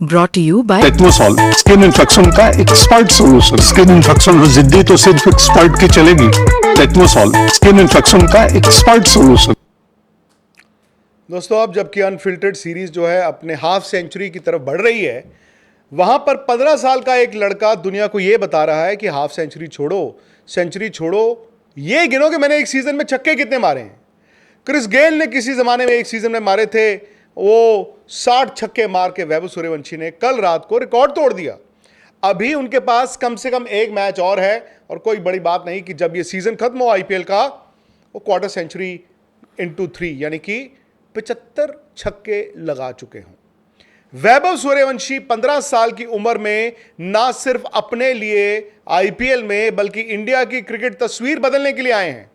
Brought to you by Technosol skin infection का expert solution. Skin infection हो जिद्दी तो सिर्फ एक्सपर्ट की चलेगी। टेक्नोसॉल स्किन इन्फेक्शन का एक्सपर्ट सॉल्यूशन। दोस्तों, अब जबकि अनफिल्टर्ड सीरीज जो है अपने हाफ सेंचुरी की तरफ बढ़ रही है, वहां पर 15 साल का एक लड़का दुनिया को यह बता रहा है कि हाफ सेंचुरी छोड़ो, सेंचुरी छोड़ो, ये गिनो कि मैंने एक सीजन में छक्के कितने मारे हैं। क्रिस गेल ने किसी जमाने में एक सीजन में मारे थे, वो 60 छक्के मार के वैभव सूर्यवंशी ने कल रात को रिकॉर्ड तोड़ दिया। अभी उनके पास कम से कम एक मैच और है, और कोई बड़ी बात नहीं कि जब ये सीजन खत्म हो आईपीएल का, वो क्वार्टर सेंचुरी इंटू 3 यानी कि 75 छक्के लगा चुके हों। वैभव सूर्यवंशी 15 साल की उम्र में ना सिर्फ अपने लिए आईपीएल में बल्कि इंडिया की क्रिकेट तस्वीर बदलने के लिए आए हैं।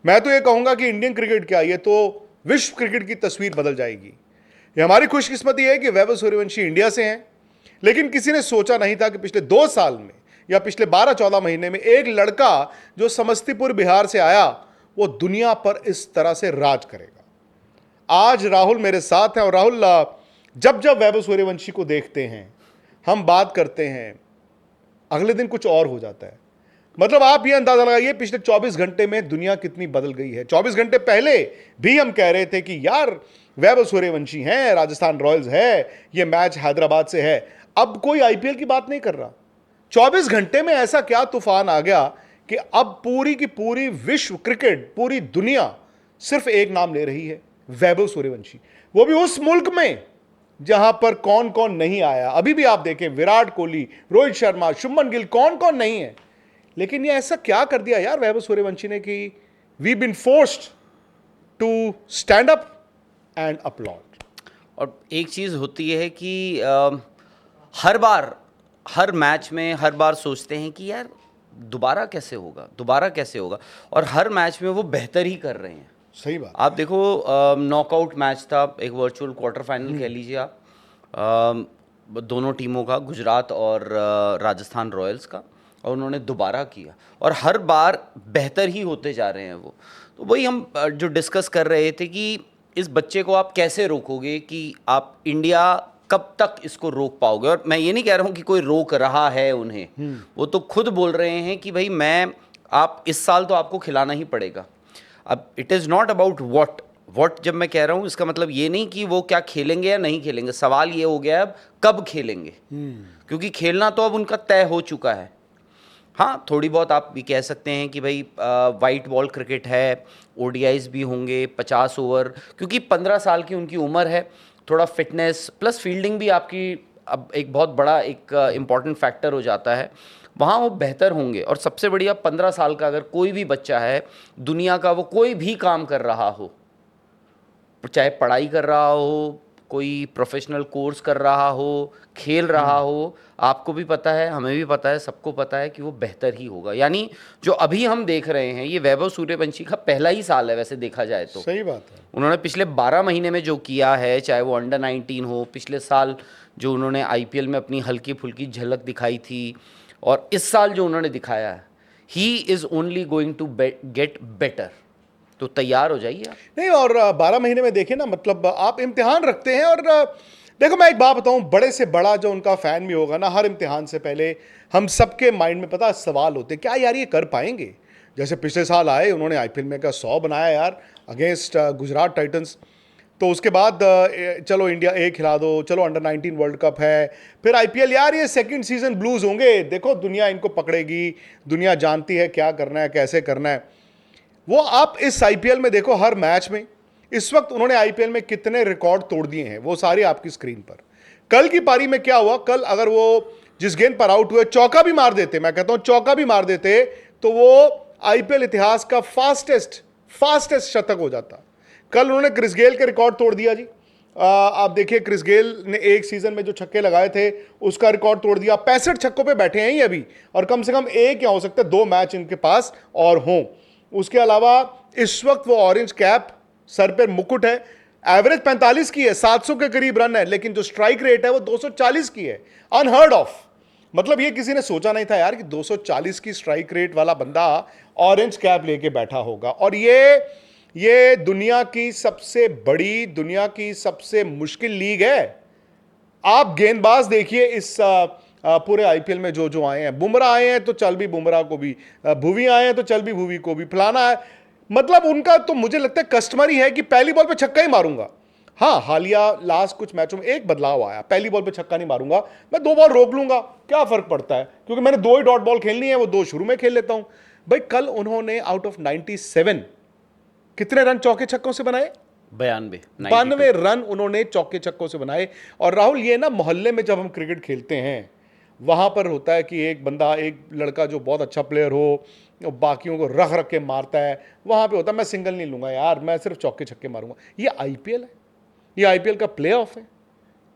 मैं तो ये कहूंगा कि इंडियन क्रिकेट क्या, ये तो विश्व क्रिकेट की तस्वीर बदल जाएगी। ये हमारी खुशकिस्मती है कि वैभव सूर्यवंशी इंडिया से हैं, लेकिन किसी ने सोचा नहीं था कि पिछले 2 साल में या पिछले 12-14 महीने में एक लड़का जो समस्तीपुर बिहार से आया, वो दुनिया पर इस तरह से राज करेगा। आज राहुल मेरे साथ हैं, और राहुल, जब जब वैभव सूर्यवंशी को देखते हैं, हम बात करते हैं, अगले दिन कुछ और हो जाता है। मतलब आप ये अंदाजा लगाइए पिछले 24 घंटे में दुनिया कितनी बदल गई है। 24 घंटे पहले भी हम कह रहे थे कि यार वैभव सूर्यवंशी हैं, राजस्थान रॉयल्स है, ये मैच हैदराबाद से है। अब कोई आईपीएल की बात नहीं कर रहा। 24 घंटे में ऐसा क्या तूफान आ गया कि अब पूरी की पूरी विश्व क्रिकेट, पूरी दुनिया सिर्फ एक नाम ले रही है, वैभव सूर्यवंशी। वो भी उस मुल्क में जहां पर कौन कौन नहीं आया। अभी भी आप देखें, विराट कोहली, रोहित शर्मा, शुभमन गिल, कौन कौन नहीं है। लेकिन ये ऐसा क्या कर दिया यार वैभव सूर्यवंशी ने कि we been forced to stand up and applaud. और एक चीज़ होती है कि हर बार, हर मैच में हर बार सोचते हैं कि यार दोबारा कैसे होगा, दोबारा कैसे होगा, और हर मैच में वो बेहतर ही कर रहे हैं। सही बात। आप देखो, नॉकआउट मैच था, एक वर्चुअल क्वार्टर फाइनल कह लीजिए आप, दोनों टीमों का, गुजरात और राजस्थान रॉयल्स का, और उन्होंने दोबारा किया, और हर बार बेहतर ही होते जा रहे हैं वो। तो वही हम जो डिस्कस कर रहे थे कि इस बच्चे को आप कैसे रोकोगे, कि आप इंडिया कब तक इसको रोक पाओगे। और मैं ये नहीं कह रहा हूँ कि कोई रोक रहा है उन्हें, वो तो खुद बोल रहे हैं कि भाई आप इस साल तो आपको खिलाना ही पड़ेगा। अब it is not about what जब मैं कह रहा हूँ, इसका मतलब ये नहीं कि वो क्या खेलेंगे या नहीं खेलेंगे। सवाल ये हो गया है अब कब खेलेंगे, क्योंकि खेलना तो अब उनका तय हो चुका है। हाँ, थोड़ी बहुत आप भी कह सकते हैं कि भाई वाइट बॉल क्रिकेट है, ओडीआईज भी होंगे, 50 ओवर, क्योंकि 15 साल की उनकी उम्र है। थोड़ा फिटनेस प्लस फील्डिंग भी आपकी अब एक बहुत बड़ा एक इम्पॉर्टेंट फैक्टर हो जाता है, वहाँ वो बेहतर होंगे। और सबसे बढ़िया, 15 साल का अगर कोई भी बच्चा है दुनिया का, वो कोई भी काम कर रहा हो, चाहे पढ़ाई कर रहा हो, कोई प्रोफेशनल कोर्स कर रहा हो, खेल रहा हो, आपको भी पता है, हमें भी पता है, सबको पता है कि वो बेहतर ही होगा। यानी जो अभी हम देख रहे हैं, ये वैभव सूर्यवंशी का पहला ही साल है वैसे देखा जाए तो। सही बात है। उन्होंने पिछले 12 महीने में जो किया है, चाहे वो अंडर 19 हो, पिछले साल जो उन्होंने आईपीएल में अपनी हल्की फुल्की झलक दिखाई थी, और इस साल जो उन्होंने दिखाया है, he is only going to get better. तो तैयार हो जाइए आप। नहीं, और 12 महीने में देखें ना, मतलब आप इम्तिहान रखते हैं। और देखो, मैं एक बात बताऊं, बड़े से बड़ा जो उनका फैन भी होगा ना, हर इम्तिहान से पहले हम सबके माइंड में पता सवाल होते हैं, क्या यार ये कर पाएंगे। जैसे पिछले साल आए, उन्होंने आईपीएल में का 100 बनाया यार अगेंस्ट गुजरात टाइटंस। तो उसके बाद चलो इंडिया ए खिला दो, चलो अंडर 19 वर्ल्ड कप है, फिर आईपीएल। यार ये सेकंड सीजन ब्लूज होंगे, देखो दुनिया इनको पकड़ेगी, दुनिया जानती है क्या करना है, कैसे करना है। वो आप इस आईपीएल में देखो, हर मैच में इस वक्त उन्होंने आईपीएल में कितने रिकॉर्ड तोड़ दिए हैं, वो सारे आपकी स्क्रीन पर। कल की पारी में क्या हुआ, कल अगर वो जिस गेंद पर आउट हुए चौका भी मार देते, मैं कहता हूं चौका भी मार देते, तो वो आईपीएल इतिहास का फास्टेस्ट शतक हो जाता। कल उन्होंने क्रिस गेल के रिकॉर्ड तोड़ दिया जी। आप देखिए, क्रिस गेल ने एक सीजन में जो छक्के लगाए थे उसका रिकॉर्ड तोड़ दिया। 65 छक्कों पे बैठे हैं ही अभी, और कम से कम एक या हो सकता है 2 मैच इनके पास और हों। उसके अलावा इस वक्त वो ऑरेंज कैप, सर पर मुकुट है, एवरेज 45 की है, 700 के करीब रन है, लेकिन जो स्ट्राइक रेट है वो 240 की है। Unheard of. मतलब ये किसी ने सोचा नहीं था यार कि 240 की स्ट्राइक रेट वाला बंदा ऑरेंज कैप लेके बैठा होगा। और ये दुनिया की सबसे बड़ी, दुनिया की सबसे मुश्किल लीग है। आप गेंदबाज देखिए इस पूरे आईपीएल में जो जो आए हैं, बुमराह आए हैं तो चल भी बुमराह को भी, भुवी आए हैं तो चल भी भुवी को भी, फलाना है, मतलब उनका तो मुझे लगता है कस्टमर ही है कि पहली बॉल पे छक्का ही मारूंगा। हाँ, हालिया लास्ट कुछ मैचों में एक बदलाव आया, पहली बॉल पे छक्का नहीं मारूंगा, मैं 2 बॉल रोक लूंगा, क्या फर्क पड़ता है, क्योंकि मैंने 2 ही डॉट बॉल खेलनी है, वो 2 शुरू में खेल लेता हूं। भाई कल उन्होंने आउट ऑफ 97 कितने रन चौके छक्कों से बनाए? 92 रन उन्होंने चौके छक्कों से बनाए। और राहुल, ये ना मोहल्ले में जब हम क्रिकेट खेलते हैं वहां पर होता है कि एक बंदा, एक लड़का जो बहुत अच्छा प्लेयर हो, बाकियों को रख रख के मारता है, वहां पे होता है मैं सिंगल नहीं लूंगा यार, मैं सिर्फ चौके छक्के मारूंगा। ये आईपीएल है, ये आईपीएल का प्ले ऑफ है,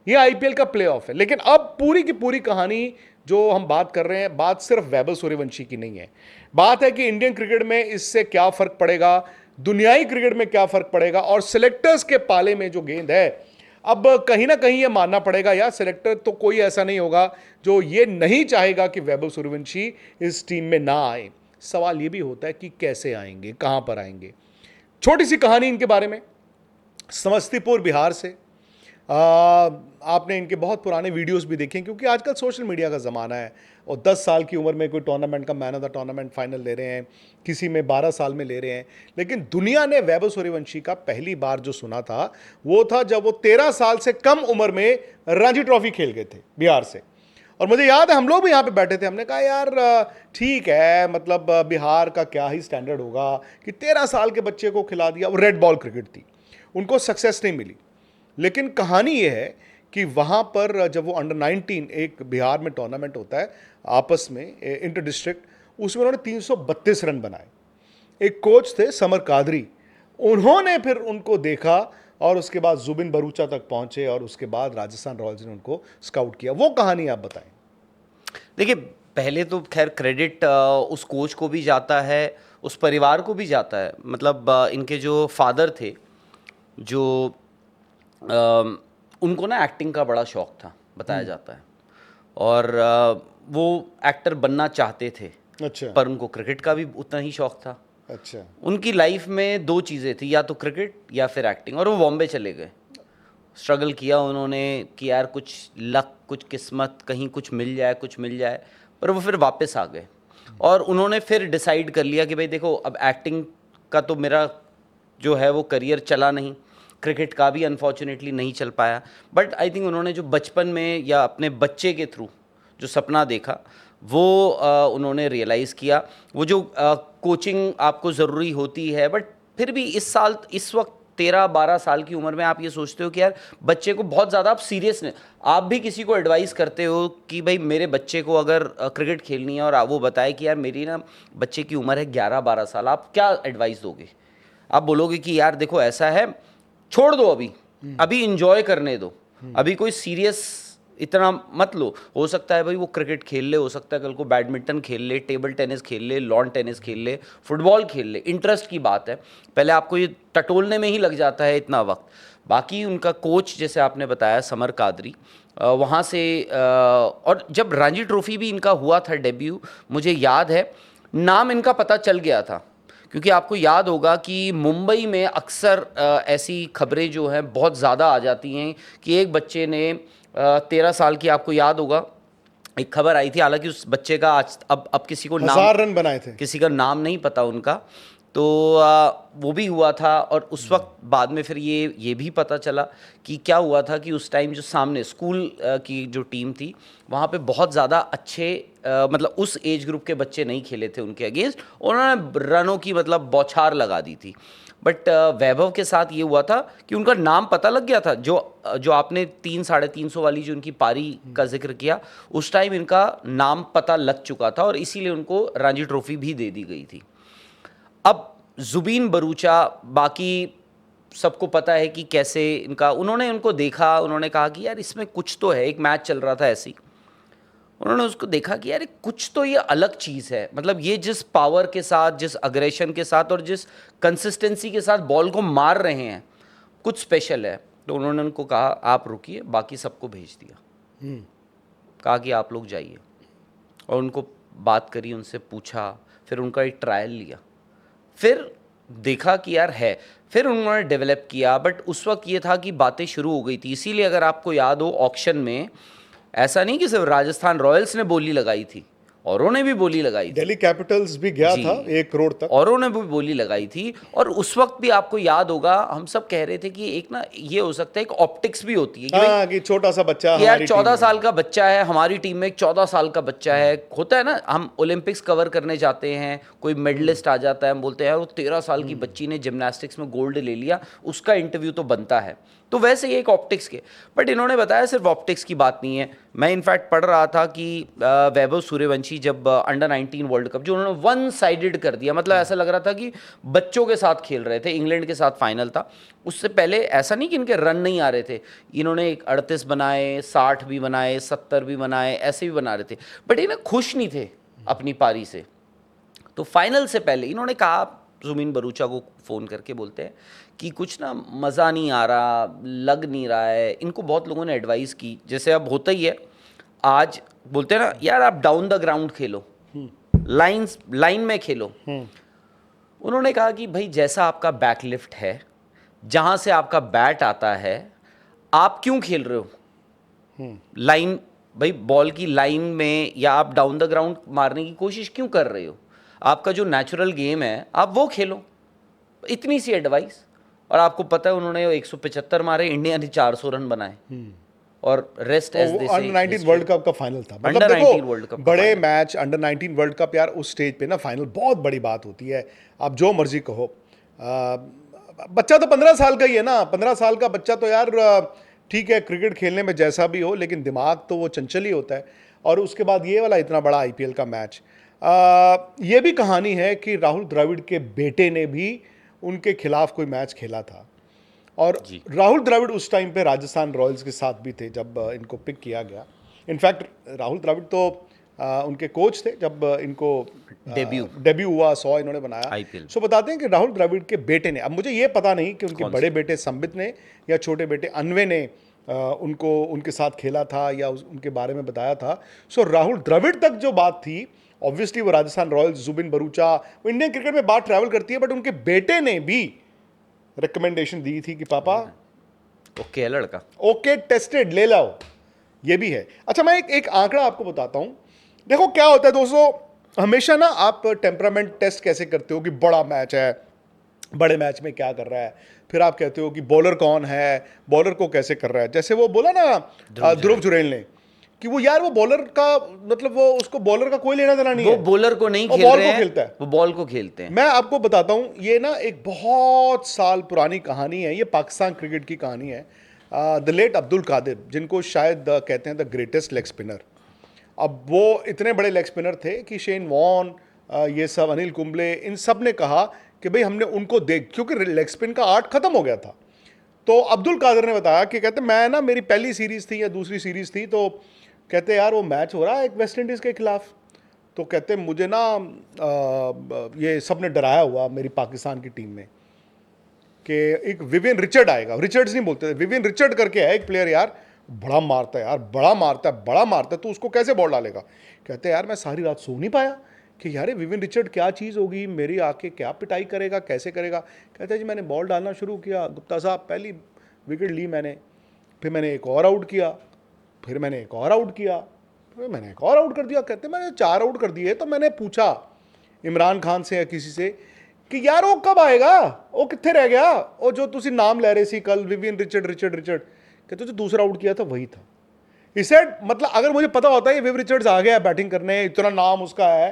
ये आईपीएल का प्ले ऑफ है। लेकिन अब पूरी की पूरी कहानी जो हम बात कर रहे हैं, बात सिर्फ वैभव सूर्यवंशी की नहीं है, बात है कि इंडियन क्रिकेट में इससे क्या फर्क पड़ेगा, दुनियाई क्रिकेट में क्या फर्क पड़ेगा, और सिलेक्टर्स के पाले में जो गेंद है, अब कहीं ना कहीं ये मानना पड़ेगा यार, सिलेक्टर तो कोई ऐसा नहीं होगा जो ये नहीं चाहेगा कि वैभव सूर्यवंशी इस टीम में ना आए। सवाल ये भी होता है कि कैसे आएंगे, कहां पर आएंगे। छोटी सी कहानी इनके बारे में, समस्तीपुर बिहार से। आपने इनके बहुत पुराने वीडियोस भी देखे, क्योंकि आजकल सोशल मीडिया का ज़माना है, और 10 साल की उम्र में कोई टूर्नामेंट का man of the tournament final ले रहे हैं, किसी में 12 साल में ले रहे हैं। लेकिन दुनिया ने वैभव सूर्यवंशी का पहली बार जो सुना था वो था जब वो 13 साल से कम उम्र में रणजी ट्रॉफी खेल गए थे बिहार से। और मुझे याद है हम लोग भी यहाँ पे बैठे थे, हमने कहा यार ठीक है, मतलब बिहार का क्या ही स्टैंडर्ड होगा कि 13 साल के बच्चे को खिला दिया। वो रेड बॉल क्रिकेट थी, उनको सक्सेस नहीं मिली। लेकिन कहानी ये है कि वहाँ पर जब वो अंडर 19 एक बिहार में टूर्नामेंट होता है आपस में इंटर डिस्ट्रिक्ट, उसमें उन्होंने 332 रन बनाए। एक कोच थे समर कादरी, उन्होंने फिर उनको देखा और उसके बाद जुबिन बरूचा तक पहुंचे, और उसके बाद राजस्थान रॉयल्स ने उनको स्काउट किया। वो कहानी आप बताएं। देखिए, पहले तो खैर क्रेडिट उस कोच को भी जाता है, उस परिवार को भी जाता है। मतलब इनके जो फादर थे, जो उनको ना एक्टिंग का बड़ा शौक था, बताया जाता है, और वो एक्टर बनना चाहते थे। अच्छा। पर उनको क्रिकेट का भी उतना ही शौक था। अच्छा। उनकी लाइफ में 2 चीज़ें थी, या तो क्रिकेट या फिर एक्टिंग, और वो बॉम्बे चले गए। स्ट्रगल किया उन्होंने कि यार कुछ लक, कुछ किस्मत, कहीं कुछ मिल जाए, कुछ मिल जाए, पर वो फिर वापस आ गए। और उन्होंने फिर डिसाइड कर लिया कि भाई देखो, अब एक्टिंग का तो मेरा जो है वो करियर चला नहीं, क्रिकेट का भी अनफॉर्चुनेटली नहीं चल पाया। बट आई थिंक उन्होंने जो बचपन में या अपने बच्चे के थ्रू जो सपना देखा, वो उन्होंने रियलाइज़ किया। वो जो कोचिंग आपको ज़रूरी होती है, बट फिर भी इस वक्त 13-12 साल की उम्र में आप ये सोचते हो कि यार बच्चे को बहुत ज़्यादा आप सीरियस नहीं, आप भी किसी को एडवाइस करते हो कि भाई मेरे बच्चे को अगर क्रिकेट खेलनी है, और वो बताए कि यार मेरी ना बच्चे की उम्र है 11-12 साल, आप क्या एडवाइस दोगे? आप बोलोगे कि यार देखो ऐसा है, छोड़ दो, अभी इंजॉय करने दो, अभी कोई सीरियस इतना मत लो। हो सकता है भाई वो क्रिकेट खेल ले, हो सकता है कल को बैडमिंटन खेल ले, टेबल टेनिस खेल ले, लॉन टेनिस खेल ले, फुटबॉल खेल ले, इंटरेस्ट की बात है। पहले आपको ये टटोलने में ही लग जाता है इतना वक्त। बाकी उनका कोच, जैसे आपने बताया, समर कादरी, वहाँ से और जब रणजी ट्रॉफी भी इनका हुआ था डेब्यू, मुझे याद है नाम इनका पता चल गया था, क्योंकि आपको याद होगा कि मुंबई में अक्सर ऐसी खबरें जो हैं बहुत ज़्यादा आ जाती हैं कि एक बच्चे ने 13 साल की, आपको याद होगा एक खबर आई थी, हालांकि उस बच्चे का आज अब किसी को नाम, 1000 रन बनाए थे, किसी का नाम नहीं पता उनका, तो वो भी हुआ था। और उस वक्त बाद में फिर ये भी पता चला कि क्या हुआ था कि उस टाइम जो सामने स्कूल की जो टीम थी, वहाँ पे बहुत ज़्यादा अच्छे मतलब उस एज ग्रुप के बच्चे नहीं खेले थे उनके अगेंस्ट, उन्होंने रनों की मतलब बौछार लगा दी थी। बट वैभव के साथ ये हुआ था कि उनका नाम पता लग गया था। जो आपने 300-350 वाली जो उनकी पारी का जिक्र किया, उस टाइम इनका नाम पता लग चुका था, और इसीलिए उनको रणजी ट्रॉफी भी दे दी गई थी। अब जुबीन बरूचा, बाकी सबको पता है कि कैसे उन्होंने उनको देखा, उन्होंने कहा कि यार इसमें कुछ तो है। एक मैच चल रहा था ऐसी, उन्होंने उसको देखा कि यार कुछ तो ये अलग चीज़ है, मतलब ये जिस पावर के साथ, जिस अग्रेशन के साथ और जिस कंसिस्टेंसी के साथ बॉल को मार रहे हैं, कुछ स्पेशल है। तो उन्होंने उनको कहा आप रुकिए, बाकी सबको भेज दिया, कहा कि आप लोग जाइए, और उनको बात करी, उनसे पूछा, फिर उनका एक ट्रायल लिया। फिर देखा कि यार है, फिर उन्होंने डेवलप किया, बट उस वक्त ये था कि बातें शुरू हो गई थी। इसीलिए अगर आपको याद हो ऑक्शन में ऐसा नहीं कि सिर्फ राजस्थान रॉयल्स ने बोली लगाई थी, औरों ने भी बोली लगाई थी। दिल्ली कैपिटल्स भी गया जी। था 1 करोड़ तक। औरों ने भी बोली लगाई थी। और उस वक्त भी आपको याद होगा हम सब कह रहे थे कि एक ना ये हो सकता है, एक ऑप्टिक्स भी होती है कि भाई हाँ, कि छोटा सा बच्चा कि यार हमारी टीम 14 में। साल का बच्चा है, हमारी टीम में एक 14 साल का बच्चा है। होता है ना, हम ओलंपिक्स कवर करने जाते हैं, कोई मेडलिस्ट आ जाता है, हम बोलते हैं यार वो 13 साल की बच्ची ने जिम्नास्टिक्स में गोल्ड ले लिया, उसका इंटरव्यू तो बनता है। तो वैसे ही एक ऑप्टिक्स के, बट इन्होंने बताया सिर्फ ऑप्टिक्स की बात नहीं है। मैं इनफैक्ट पढ़ रहा था कि वैभव सूर्यवंशी जब अंडर 19 वर्ल्ड कप जो उन्होंने वन साइडेड कर दिया, मतलब ऐसा लग रहा था कि बच्चों के साथ खेल रहे थे, इंग्लैंड के साथ फाइनल था। उससे पहले ऐसा नहीं कि इनके रन नहीं आ रहे थे, इन्होंने एक 38 बनाए, 60 भी बनाए, 70 भी बनाए, ऐसे भी बना रहे थे, बट ये ना खुश नहीं थे अपनी पारी से। तो फाइनल से पहले इन्होंने कहा, जुमीन बरूचा को फ़ोन करके बोलते हैं कि कुछ ना मज़ा नहीं आ रहा, लग नहीं रहा है। इनको बहुत लोगों ने एडवाइस की, जैसे अब होता ही है, आज बोलते हैं ना यार आप down the ground Khelo, line में खेलो। उन्होंने कहा कि भाई जैसा आपका बैकलिफ्ट है, जहाँ से आपका बैट आता है, आप क्यों खेल रहे हो लाइन, भाई बॉल की लाइन में, या आप डाउन द ग्राउंड मारने की कोशिश क्यों कर रहे हो? आपका जो नेचुरल गेम है आप वो खेलो। इतनी सी एडवाइस। और आपको पता है उन्होंने 175 मारे, इंडिया ने 400 रन बनाए, और रेस्ट एज दे से अंडर 19 वर्ल्ड कप का फाइनल था। मतलब Under 19 देखो वर्ल्ड कप का बड़े final। Match under 19 world cup यार, उस स्टेज पे ना फाइनल बहुत बड़ी बात होती है। आप जो मर्जी कहो, बच्चा तो 15 साल का ही है ना, 15 साल का बच्चा तो यार ठीक है, क्रिकेट खेलने में जैसा भी हो, लेकिन दिमाग तो वो चंचल ही होता है। और उसके बाद ये वाला इतना बड़ा आईपीएल का मैच। ये भी कहानी है कि राहुल द्रविड़ के बेटे ने भी उनके खिलाफ कोई मैच खेला था, और राहुल द्रविड़ उस टाइम पे राजस्थान रॉयल्स के साथ भी थे जब इनको पिक किया गया। इनफैक्ट राहुल द्रविड़ तो उनके कोच थे जब इनको डेब्यू हुआ, 100 इन्होंने बनाया IPL। सो बताते हैं कि राहुल द्रविड़ के बेटे ने, अब मुझे ये पता नहीं कि उनके बड़े बेटे संबित ने या छोटे बेटे अन्वे ने उनको उनके साथ खेला था या उनके बारे में बताया था। सो राहुल द्रविड़ तक जो बात थी, ऑब्वियसली वो राजस्थान रॉयल्स, जुबिन बरूचा, वो इंडियन क्रिकेट में बात ट्रैवल करती है, बट उनके बेटे ने भी रिकमेंडेशन दी थी कि पापा ओके है लड़का, ओके टेस्टेड ले लाओ। ये भी है। अच्छा, मैं एक आंकड़ा आपको बताता हूं। देखो क्या होता है दोस्तों, हमेशा ना आप टेम्परामेंट टेस्ट कैसे करते हो कि बड़ा मैच है, बड़े मैच में क्या कर रहा है, फिर आप कहते हो कि बॉलर कौन है, बॉलर को कैसे कर रहा है। जैसे वो बोला ना ध्रुव जुरैल ने कि वो यार वो बॉलर का मतलब वो उसको बॉलर का कोई लेना देना नहीं वो है, बॉलर को नहीं वो खेल बॉल रहे को हैं, खेलता है। वो बॉल को खेलते हैं। मैं आपको बताता हूं, ये ना एक बहुत साल पुरानी कहानी है, ये पाकिस्तान क्रिकेट की कहानी है। द लेट अब्दुल कादिर, जिनको शायद कहते हैं द ग्रेटेस्ट लेग स्पिनर। अब वो इतने बड़े लेग स्पिनर थे कि शेन वॉन, ये सब, अनिल कुंबले, इन सब ने कहा कि भाई हमने उनको देख, क्योंकि लेग स्पिन का आर्ट खत्म हो गया था। तो अब्दुल कादिर ने बताया कि कहते मैं ना, मेरी पहली सीरीज थी या दूसरी सीरीज थी, तो कहते यार वो मैच हो रहा है एक वेस्ट इंडीज़ के खिलाफ, तो कहते मुझे ना ये सब ने डराया हुआ मेरी पाकिस्तान की टीम में कि एक विवियन रिचर्ड आएगा, रिचर्ड्स नहीं बोलते थे, विवियन रिचर्ड करके है एक प्लेयर यार, बड़ा मारता है यार, बड़ा मारता है, बड़ा मारता है, तो उसको कैसे बॉल डालेगा। कहते यार मैं सारी रात सो नहीं पाया कि यार विवियन रिचर्ड क्या चीज़ होगी, मेरी आके क्या पिटाई करेगा, कैसे करेगा। कहते जी मैंने बॉल डालना शुरू किया, गुप्ता साहब पहली विकेट ली मैंने, फिर मैंने एक और आउट किया, फिर मैंने एक और आउट किया, फिर मैंने एक और आउट कर दिया। कहते मैंने 4 आउट कर दिए। तो मैंने पूछा इमरान खान से या किसी से कि यार वो कब आएगा, वो कितने रह गया, वो जो तुसी नाम ले रहे सी कल, विवियन रिचर्ड रिचर्ड रिचर्ड। कहते जो दूसरा आउट किया था वही था। इसे मतलब अगर मुझे पता होता है ये विव रिचर्ड्स आ गया बैटिंग करने, इतना नाम उसका है,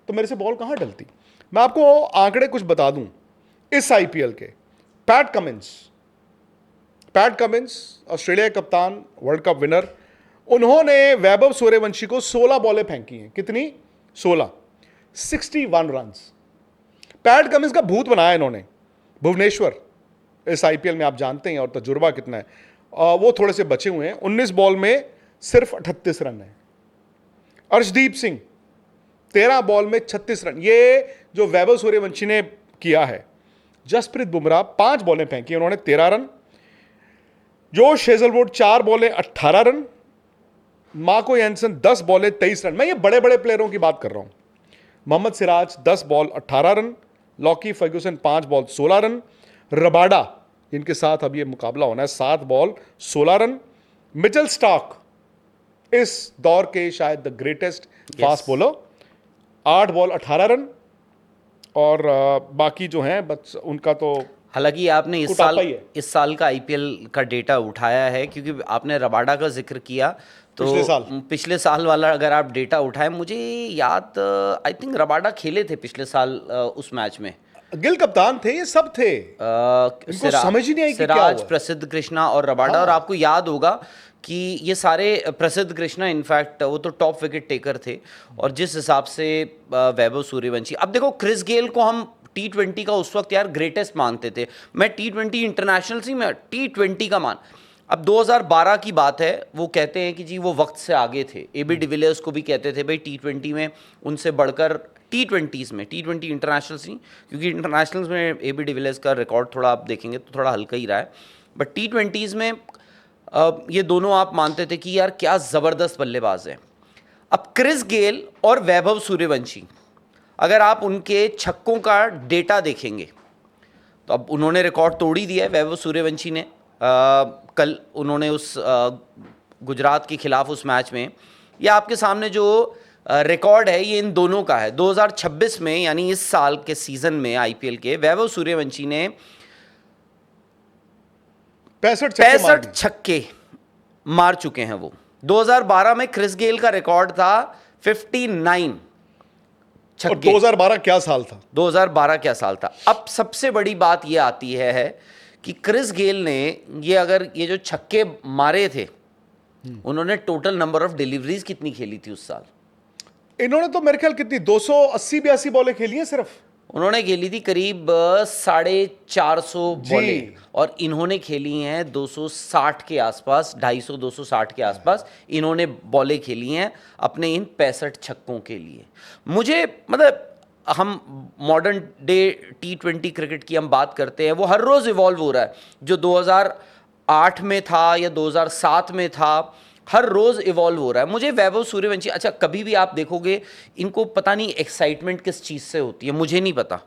तो मेरे से बॉल कहाँ डलती। मैं आपको आंकड़े कुछ बता दूं इस आईपीएल के। पैट कमिंस ऑस्ट्रेलिया के कप्तान, वर्ल्ड कप विनर, उन्होंने वैभव सूर्यवंशी को 16 बॉलें फेंकी हैं। कितनी? 16, 61 रन्स। पैट कमिंस का भूत बनाया इन्होंने भुवनेश्वर इस आईपीएल में, आप जानते हैं, और तजुर्बा कितना है। वो थोड़े से बचे हुए हैं, 19 बॉल में सिर्फ 38 रन है। अर्शदीप सिंह 13 बॉल में 36 रन, ये जो वैभव सूर्यवंशी ने किया है। जसप्रीत बुमराह 5 बॉलें फेंकी, उन्होंने 13 run. Josh Hazlewood 4 बॉलें 18 run. Marco Jansen 10 बॉलें 23 run. मैं ये बड़े बड़े प्लेयरों की बात कर रहा हूं। Mohammed Siraj 10 ball 18 run. Lockie Ferguson 5 ball 16 run, Rabada इनके साथ अब ये मुकाबला होना है 7 बॉल 16 रन, मिचेल स्टार्क इस दौर के शायद the greatest fast bowler 8 ball 18 run, और बाकी जो हैं बस उनका तो हालांकि आपने कुटापा ही है। इस साल का आईपीएल का डेटा उठाया है, क्योंकि आपने रबाडा का जिक्र किया, तो पिछले साल वाला अगर आप डेटा उठाए, मुझे याद आई थिंक रबाडा खेले थे पिछले साल उस मैच में। गिल कप्तान थे, ये सब थे, इनको समझ ही नहीं आई कि क्या सिराज, हुआ। प्रसिद्ध कृष्णा और रबाडा। और आपको याद होगा कि ये सारे प्रसिद्ध कृष्णा इनफैक्ट वो तो टॉप विकेट टेकर थे, और जिस हिसाब से वैभव सूर्यवंशी, अब देखो क्रिस गेल को हम T20 का उस वक्त यार ग्रेटेस्ट मानते थे, मैं T20 इंटरनेशनल से मैं T20 का मान। अब 2012 की बात है, वो कहते हैं कि जी वो वक्त से आगे थे, AB डिविलियर्स को भी कहते थे भाई T20 में उनसे बढ़कर T20s में, T20 इंटरनेशनल्स नहीं, क्योंकि इंटरनेशनल्स में AB डिविलियर्स का रिकॉर्ड थोड़ा आप देखेंगे तो थोड़ा हल्का ही रहा है, बट T20s में ये दोनों आप मानते थे कि यार क्या ज़बरदस्त बल्लेबाज है। अब क्रिस गेल और वैभव सूर्यवंशी, अगर आप उनके छक्कों का डेटा देखेंगे तो अब उन्होंने रिकॉर्ड तोड़ ही दिया है वैभव सूर्यवंशी ने। कल उन्होंने उस गुजरात के खिलाफ उस मैच में, ये आपके सामने जो रिकॉर्ड है ये इन दोनों का है। 2026 में यानी इस साल के सीजन में आईपीएल के वैभव सूर्यवंशी ने 65 छक्के मार चुके हैं वो। 2012 में क्रिस गेल का रिकॉर्ड था 59 छक्के। 2012 क्या साल था? 2012 क्या साल था। अब सबसे बड़ी बात ये आती है कि क्रिस गेल ने ये जो छक्के मारे थे, उन्होंने टोटल नंबर ऑफ डिलीवरीज कितनी खेली थी उस साल? इन्होंने तो मेरे ख्याल कितनी 280-82 बॉलें खेली हैं सिर्फ। उन्होंने खेली थी करीब 450 बॉलें, और इन्होंने खेली हैं 260 के आसपास, 250-260 के आसपास इन्होंने बॉलें खेली हैं अपने इन 65 छक्कों के लिए। मुझे मतलब हम मॉडर्न डे T20 क्रिकेट की हम बात करते हैं, वो हर रोज़ इवॉल्व हो रहा है। जो 2008 में था या 2007 में था, हर रोज़ इवॉल्व हो रहा है। मुझे वैभव सूर्यवंशी, अच्छा कभी भी आप देखोगे इनको पता नहीं एक्साइटमेंट किस चीज़ से होती है, मुझे नहीं पता।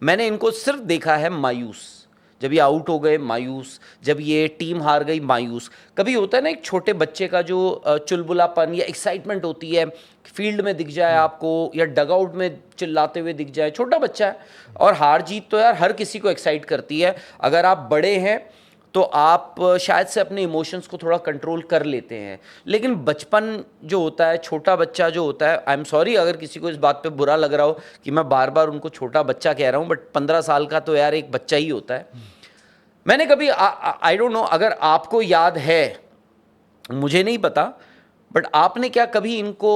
मैंने इनको सिर्फ देखा है मायूस, जब ये आउट हो गए मायूस, जब ये टीम हार गई मायूस। कभी होता है ना एक छोटे बच्चे का जो चुलबुलापन या एक्साइटमेंट होती है, फील्ड में दिख जाए आपको या डगआउट में चिल्लाते हुए दिख जाए, छोटा बच्चा है, और हार जीत तो यार हर किसी को एक्साइट करती है। अगर आप बड़े हैं तो आप शायद से अपने इमोशंस को थोड़ा कंट्रोल कर लेते हैं, लेकिन बचपन जो होता है, छोटा बच्चा जो होता है, आई एम सॉरी अगर किसी को इस बात पे बुरा लग रहा हो कि मैं बार बार उनको छोटा बच्चा कह रहा हूँ, बट 15 साल का तो यार एक बच्चा ही होता है। मैंने कभी आई डोंट नो, अगर आपको याद है, मुझे नहीं पता, बट आपने क्या कभी इनको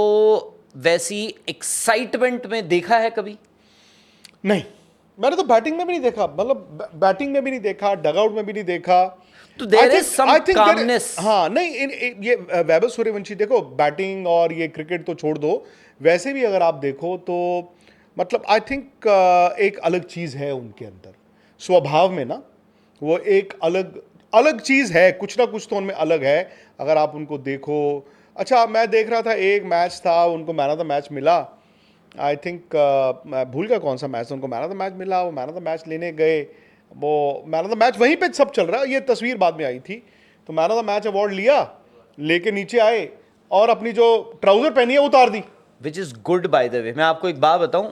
वैसी एक्साइटमेंट में देखा है कभी? नहीं, मैंने तो बैटिंग में भी नहीं देखा, मतलब बैटिंग में भी नहीं देखा, डगआउट में भी नहीं देखा। तो देयर इज सम कामनेस। हाँ नहीं, ये वैभव सूर्यवंशी देखो, बैटिंग और ये क्रिकेट तो छोड़ दो, वैसे भी अगर आप देखो तो मतलब आई थिंक एक अलग चीज़ है उनके अंदर, स्वभाव में ना, वो एक अलग चीज़ है, कुछ ना कुछ तो उनमें अलग है। अगर आप उनको देखो, अच्छा मैं देख रहा था एक मैच था, उनको मैन ऑफ द मैच मिला, आई थिंक मैं भूल गया कौन सा मैच था, उनको मैन ऑफ द मैच मिला, वो मैन ऑफ द मैच लेने गए, वो मैन ऑफ द मैच वहीं पे सब चल रहा है, ये तस्वीर बाद में आई थी, तो man of the match award लिया, लेके नीचे आए और अपनी जो ट्राउजर पहनी है उतार दी। Which is good by the way. मैं आपको एक बात बताऊं,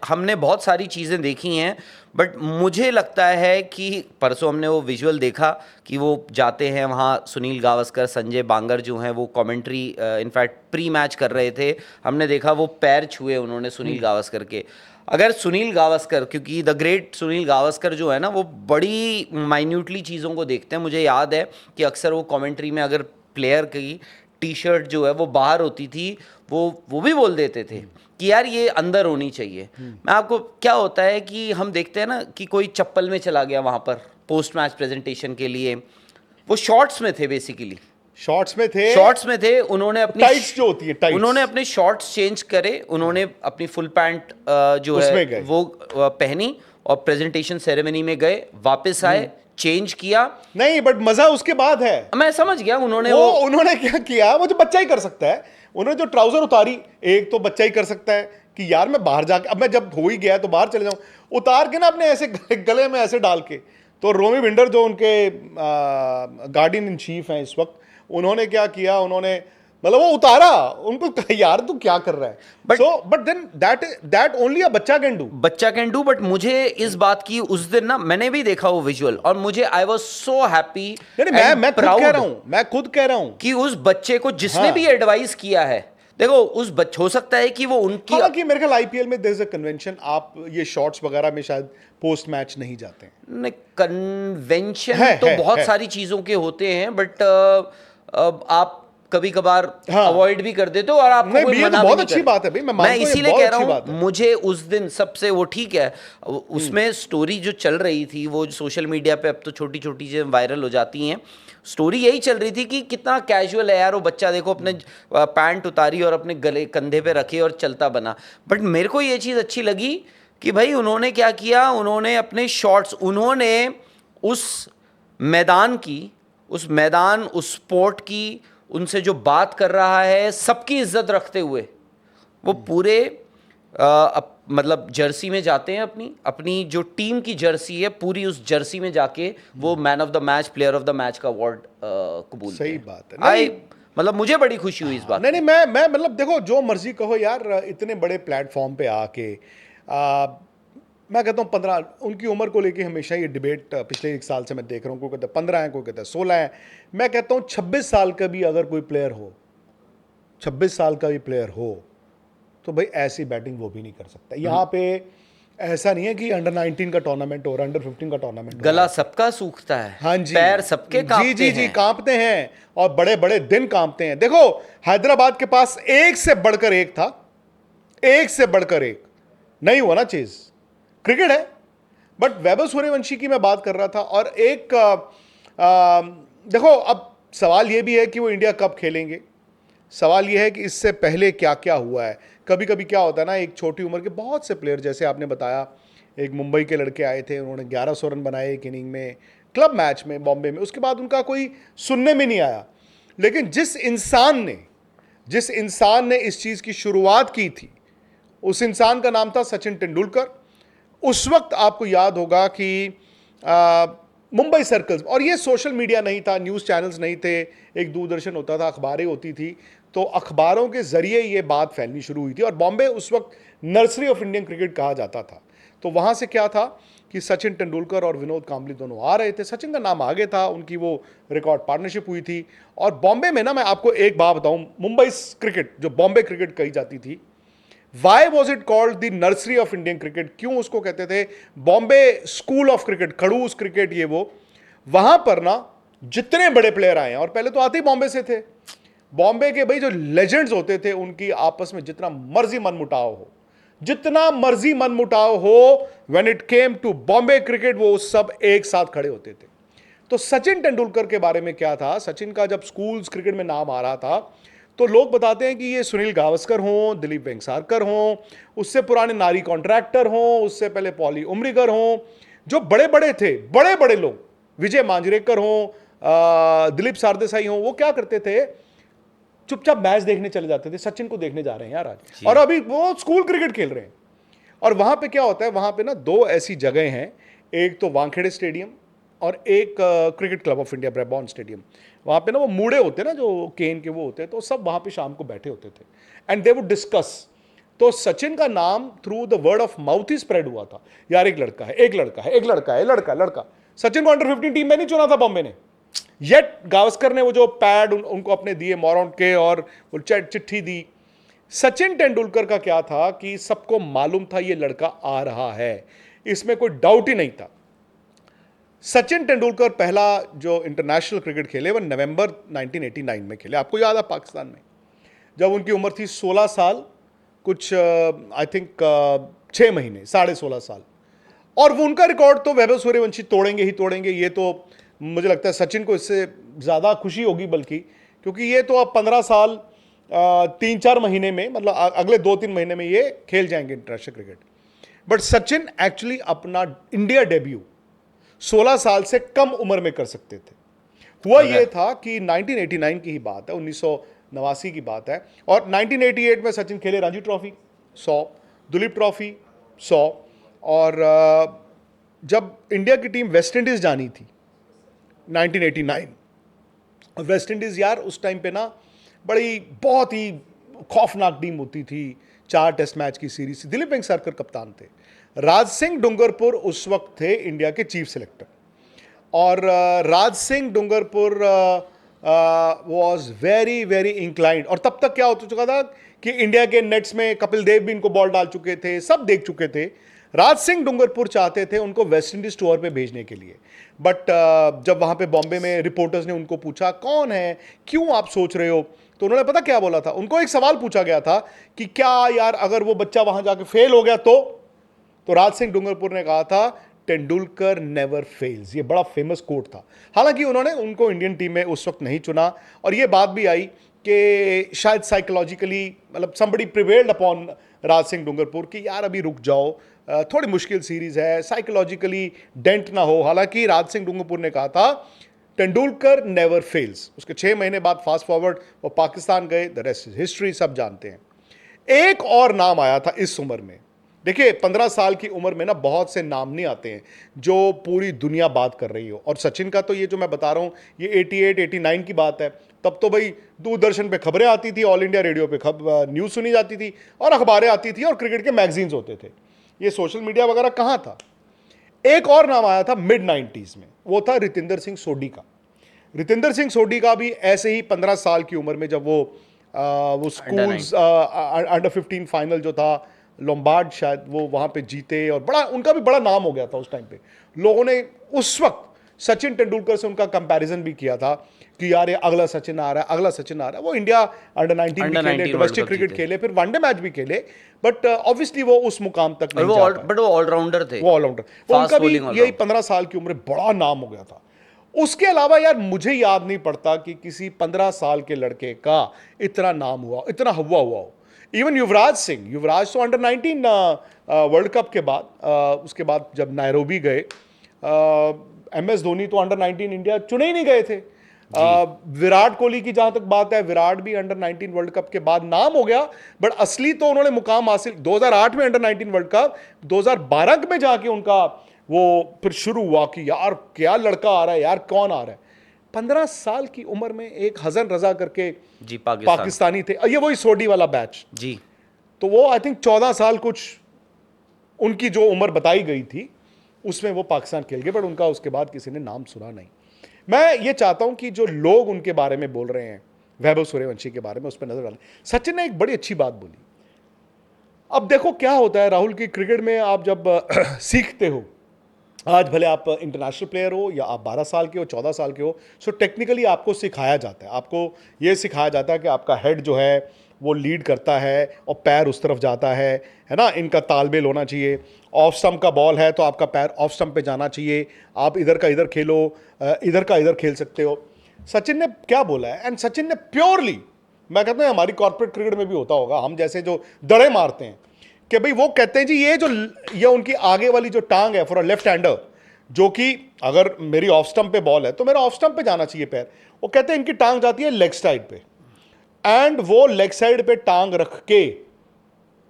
हमने बहुत सारी चीज़ें देखी हैं, बट मुझे लगता है कि परसों हमने वो विजुअल देखा कि वो जाते हैं वहाँ, सुनील गावस्कर, संजय बांगर जो हैं वो कमेंट्री इनफैक्ट प्री मैच कर रहे थे, हमने देखा वो पैर छुए उन्होंने सुनील गावस्कर के। अगर सुनील गावस्कर, क्योंकि द ग्रेट सुनील गावस्कर जो है ना, वो बड़ी माइन्यूटली चीज़ों को देखते हैं। मुझे याद है कि अक्सर वो कमेंट्री में अगर प्लेयर की टी शर्ट जो है वो बाहर होती थी, वो भी बोल देते थे कि यार ये अंदर होनी चाहिए। मैं आपको, क्या होता है कि हम देखते हैं ना कि कोई चप्पल में चला गया वहाँ पर पोस्ट मैच प्रेजेंटेशन के लिए, वो शॉर्ट्स में थे, बेसिकली शॉर्ट्स में थे, उन्होंने अपनी टाइट्स जो होती है, टाइट्स, उन्होंने अपने शॉर्ट्स चेंज करे, उन्होंने अपनी फुल पैंट जो है वो पहनी और प्रेजेंटेशन सेरेमनी में गए, वापस आए, चेंज किया। नहीं, बट मजा उसके बाद है। मैं समझ गया उन्होंने क्या किया, वो जो बच्चा ही कर सकता है। उन्होंने जो ट्राउजर उतारी, एक तो बच्चा ही कर सकता है कि यार मैं बाहर जाके, अब मैं जब हो ही गया तो बाहर चले जाऊं, उतार के ना अपने ऐसे गले में ऐसे डाल के। तो रोमी विंडर जो उनके गार्डियन इन चीफ हैं इस वक्त, उन्होंने क्या किया, उन्होंने मतलब वो उतारा उनको, कहा, यार तू क्या कर रहा है। But then that only a बच्चा कैन डू। बच्चा कैन डू, बट मुझे इस बात की उस दिन ना, मैंने भी देखा वो विजुअल और मुझे आई वाज सो हैप्पी। मैं खुद कह रहा हूं कि उस बच्चे को जिसने भी एडवाइस किया है, देखो उस बच्चे, हो सकता है कि वो उनकी, हालांकि मेरे ख्याल आईपीएल में देयर इज अ कन्वेंशन, आप ये शॉट्स वगैरह में शायद पोस्ट मैच नहीं जाते हैं। कन्वेंशन तो बहुत सारी चीजों के होते हैं, बट आप कभी कभार अवॉइड भी कर देते हो और आपको कोई मना भी बहुत नहीं अच्छी बात है भाई, मैं इसीलिए कह रहा हूँ, मुझे उस दिन सबसे वो ठीक है, उसमें स्टोरी जो चल रही थी वो सोशल मीडिया पे अब तो छोटी छोटी चीजें वायरल हो जाती हैं, स्टोरी यही चल रही थी कि कितना कैजुअल है यार वो बच्चा, देखो अपने पैंट उतारी और अपने गले कंधे पे रखे और चलता बना। बट मेरे को ये चीज़ अच्छी लगी कि भाई उन्होंने क्या किया, उन्होंने अपने शॉट्स, उन्होंने उस मैदान की, उस मैदान, उस स्पोर्ट की, उनसे जो बात कर रहा है सबकी इज्जत रखते हुए वो पूरे मतलब जर्सी में जाते हैं, अपनी जो टीम की जर्सी है पूरी, उस जर्सी में जाके वो man of the match, player of the match का अवार्ड कबूल। सही बात है। मतलब मुझे बड़ी खुशी हुई इस बात। नहीं, मैं मतलब देखो जो मर्जी कहो यार, इतने बड़े प्लेटफॉर्म पे आके मैं कहता हूँ 15, उनकी उम्र को लेके हमेशा ये डिबेट पिछले 1 साल से मैं देख रहा हूँ, कोई कहता है 15 है, कोई कहता है 16 है। मैं कहता हूँ 26 साल का भी अगर कोई प्लेयर हो, 26 साल का भी प्लेयर हो, तो भाई ऐसी बैटिंग वो भी नहीं कर सकता। यहाँ पे ऐसा नहीं है कि अंडर 19 का टूर्नामेंट हो रहा है, अंडर 15 का टूर्नामेंट, गला सबका सूखता है, हाँ जी, पैर सबके कांपते जी कांपते हैं और बड़े बड़े दिन कांपते हैं। देखो हैदराबाद के पास एक से बढ़कर एक था, एक से बढ़कर एक, नहीं हुआ ना चीज, क्रिकेट है। बट वैभव सूर्यवंशी की मैं बात कर रहा था, और एक देखो अब सवाल यह भी है कि वो इंडिया कब खेलेंगे, सवाल यह है कि इससे पहले क्या क्या हुआ है। कभी कभी क्या होता है ना, एक छोटी उम्र के बहुत से प्लेयर, जैसे आपने बताया एक मुंबई के लड़के आए थे, उन्होंने 1100 रन बनाए एक इनिंग में, क्लब मैच में बॉम्बे में, उसके बाद उनका कोई सुनने में नहीं आया। लेकिन जिस इंसान ने इस चीज़ की शुरुआत की थी, उस इंसान का नाम था सचिन तेंदुलकर। उस वक्त आपको याद होगा कि मुंबई सर्कल्स, और ये सोशल मीडिया नहीं था, न्यूज़ चैनल्स नहीं थे, एक दूरदर्शन होता था, अखबारें होती थी, तो अखबारों के जरिए ये बात फैलनी शुरू हुई थी। और बॉम्बे उस वक्त नर्सरी ऑफ इंडियन क्रिकेट कहा जाता था। तो वहाँ से क्या था कि सचिन तेंदुलकर और विनोद कांबली दोनों आ रहे थे, सचिन का नाम आगे था, उनकी वो रिकॉर्ड पार्टनरशिप हुई थी। और बॉम्बे में ना, मैं आपको एक बात बताऊँ, मुंबई क्रिकेट जो बॉम्बे क्रिकेट कही जाती थी, why was it called the nursery of Indian cricket, क्यों उसको कहते थे बॉम्बे स्कूल ऑफ क्रिकेट, खड़ूस क्रिकेट, ये वो। वहां पर ना जितने बड़े प्लेयर आए हैं, और पहले तो आते ही बॉम्बे से थे, बॉम्बे के भाई जो लेजेंड्स होते थे, उनकी आपस में जितना मर्जी मनमुटाव हो, when it came to Bombay cricket, वो सब एक साथ खड़े होते थे। तो सचिन तेंदुलकर के बारे में क्या था, सचिन का जब स्कूल्स क्रिकेट में नाम आ रहा था, तो लोग बताते हैं कि ये सुनील गावस्कर हों, दिलीप वेंगसारकर हों, उससे पुराने नारी कॉन्ट्रैक्टर हों, उससे पहले पॉली उमरीगर हों, जो बड़े बड़े थे, बड़े बड़े लोग, विजय मांजरेकर हों, दिलीप सरदेसाई हों, वो क्या करते थे, चुपचाप मैच देखने चले जाते थे, सचिन को देखने जा रहे हैं यार आज, और अभी वो स्कूल क्रिकेट खेल रहे हैं। और वहां पे क्या होता है, वहां पे ना 2 ऐसी जगह हैं, एक तो वानखेड़े स्टेडियम और एक cricket club of India Brabourne stadium. वहाँ पे ना वो मूड़े होते हैं ना, जो केन के वो होते हैं, तो सब वहाँ पे शाम को बैठे होते थे, एंड दे वुड डिस्कस। तो सचिन का नाम through the word of mouth he spread हुआ था, यार एक लड़का है, एक लड़का है, एक लड़का है, लड़का। सचिन को अंडर 15 टीम में नहीं चुना था बॉम्बे ने, येट गावस्कर ने वो जो पैड उनको अपने दिए मॉराउंट के, और वो चिट्ठी दी। सचिन तेंदुलकर का क्या था कि सबको मालूम था ये लड़का आ रहा है, इसमें कोई डाउट ही नहीं था। सचिन तेंदुलकर पहला जो इंटरनेशनल क्रिकेट खेले वो नवंबर 1989 में खेले, आपको याद है, पाकिस्तान में, जब उनकी उम्र थी 16 साल कुछ, आई थिंक 6 महीने, 16.5 साल। और वो उनका रिकॉर्ड तो वैभव सूर्यवंशी तोड़ेंगे ही तोड़ेंगे, ये तो मुझे लगता है सचिन को इससे ज़्यादा खुशी होगी, बल्कि क्योंकि ये तो अब 15 साल 3-4 महीने में, मतलब अगले 2-3 महीने में ये खेल जाएंगे international cricket. But Sachin actually अपना इंडिया डेब्यू 16 साल से कम उम्र में कर सकते थे। हुआ यह था कि 1989 की ही बात है, 1989 की बात है, और 1988 में सचिन खेले रणजी ट्रॉफी 100, दुलीप ट्रॉफी 100, और जब इंडिया की टीम वेस्ट इंडीज जानी थी 1989, और वेस्ट इंडीज यार उस टाइम पे ना बड़ी बहुत ही खौफनाक टीम होती थी, 4 टेस्ट मैच की सीरीज थी। दिलीप वेंगसरकर कप्तान थे, राज सिंह डूंगरपुर उस वक्त थे इंडिया के चीफ सेलेक्टर, और Raj Singh Dungarpur was very very inclined. और तब तक क्या हो चुका था कि इंडिया के नेट्स में कपिल देव भी इनको बॉल डाल चुके थे, सब देख चुके थे। राज सिंह डूंगरपुर चाहते थे उनको वेस्ट इंडीज टूर पे भेजने के लिए, बट जब वहां पे बॉम्बे में रिपोर्टर्स ने उनको पूछा कौन है, क्यों आप सोच रहे हो, तो उन्होंने पता क्या बोला था? उनको एक सवाल पूछा गया था कि क्या यार अगर वो बच्चा वहां जाके फेल हो गया तो राज सिंह डूंगरपुर ने कहा था तेंदुलकर नेवर फेल्स। ये बड़ा फेमस कोट था। हालांकि उन्होंने उनको इंडियन टीम में उस वक्त नहीं चुना, और ये बात भी आई कि शायद साइकोलॉजिकली मतलब समबडी प्रिवेल्ड अपॉन राज सिंह डूंगरपुर कि यार अभी रुक जाओ, थोड़ी मुश्किल सीरीज है, साइकोलॉजिकली डेंट ना हो। हालांकि राज सिंह डूंगरपुर ने कहा था तेंदुलकर नेवर फेल्स। उसके 6 महीने बाद फास्ट फॉरवर्ड वो पाकिस्तान गए, द रेस्ट इज हिस्ट्री, सब जानते हैं। एक और नाम आया था इस उम्र में। देखिए 15 साल की उम्र में ना बहुत से नाम नहीं आते हैं जो पूरी दुनिया बात कर रही हो, और सचिन का तो ये जो मैं बता रहा हूँ ये 88 89 की बात है। तब तो भाई दूरदर्शन पे खबरें आती थी, ऑल इंडिया रेडियो पे न्यूज़ सुनी जाती थी, और अखबारें आती थी, और क्रिकेट के मैगजीन्स होते थे। ये सोशल मीडिया वगैरह कहाँ था? एक और नाम आया था मिड 90s में, वो था रितेंद्र सिंह सोढी का। रितेंद्र सिंह सोढी का भी ऐसे ही 15 साल की उम्र में जब वो स्कूल्स अंडर 15 फाइनल जो था लोम्बार्ड शायद वो वहां पे जीते, और बड़ा उनका भी बड़ा नाम हो गया था उस टाइम पे। लोगों ने उस वक्त सचिन तेंदुलकर से उनका कंपैरिजन भी किया था कि यार ये अगला सचिन आ रहा है, अगला सचिन आ रहा है। वो इंडिया अंडर 19 भी खेले, डोमेस्टिक क्रिकेट खेले, फिर वनडे मैच भी खेले, बट ऑब्वियसली वो उस मुकाम तक नहीं जा पाए। बट वो ऑलराउंडर थे, वो ऑलराउंडर, उनका भी यही 15 साल की उम्र बड़ा नाम हो गया था। उसके अलावा यार मुझे याद नहीं पड़ता कि किसी 15 साल के लड़के का इतना नाम हुआ, इतना हवा हुआ हो। इवन युवराज तो अंडर 19 वर्ल्ड कप के बाद, उसके बाद जब नायरोबी गए, MS धोनी तो अंडर 19 इंडिया चुने ही नहीं गए थे। विराट कोहली की जहां तक बात है, विराट भी अंडर 19 वर्ल्ड कप के बाद नाम हो गया, बट असली तो उन्होंने मुकाम हासिल 2008 में अंडर 19 वर्ल्ड कप, 2012 में जाके उनका वो फिर शुरू हुआ कि यार क्या लड़का आ रहा है, यार कौन आ रहा है। 15 साल की उम्र में एक हसन रजा करके जी पाकिस्तानी थे, ये वही सोडी वाला बैच जी। तो वो आई थिंक 14 साल कुछ उनकी जो उम्र बताई गई थी उसमें वो पाकिस्तान खेल गए, बट उनका उसके बाद किसी ने नाम सुना नहीं। मैं ये चाहता हूं कि जो लोग उनके बारे में बोल रहे हैं, वैभव सूर्यवंशी के बारे में, उस पर नजर डालें। सचिन ने एक बड़ी अच्छी बात बोली। अब देखो क्या होता है राहुल, की क्रिकेट में आप जब सीखते हो, आज भले आप इंटरनेशनल प्लेयर हो या आप 12 साल के हो, 14 साल के हो, सो टेक्निकली आपको सिखाया जाता है, आपको ये सिखाया जाता है कि आपका हेड जो है वो लीड करता है और पैर उस तरफ जाता है ना, इनका तालमेल होना चाहिए। ऑफ स्टंप का बॉल है तो आपका पैर ऑफ स्टंप पे जाना चाहिए, आप इधर का इधर खेलो, इधर का इधर खेल सकते हो। सचिन ने क्या बोला है, एंड सचिन ने प्योरली, मैं कहता हूँ हमारी कॉर्पोरेट क्रिकेट में भी होता होगा, हम जैसे जो दड़े मारते हैं कि भाई वो कहते हैं जी ये उनकी आगे वाली जो टांग है फॉर अ लेफ्ट हैंडर, जो कि अगर मेरी ऑफ स्टंप पे बॉल है तो मेरा ऑफ स्टंप पे जाना चाहिए पैर, वो कहते हैं इनकी टांग जाती है लेग साइड पे, एंड वो लेग साइड पे टांग रख के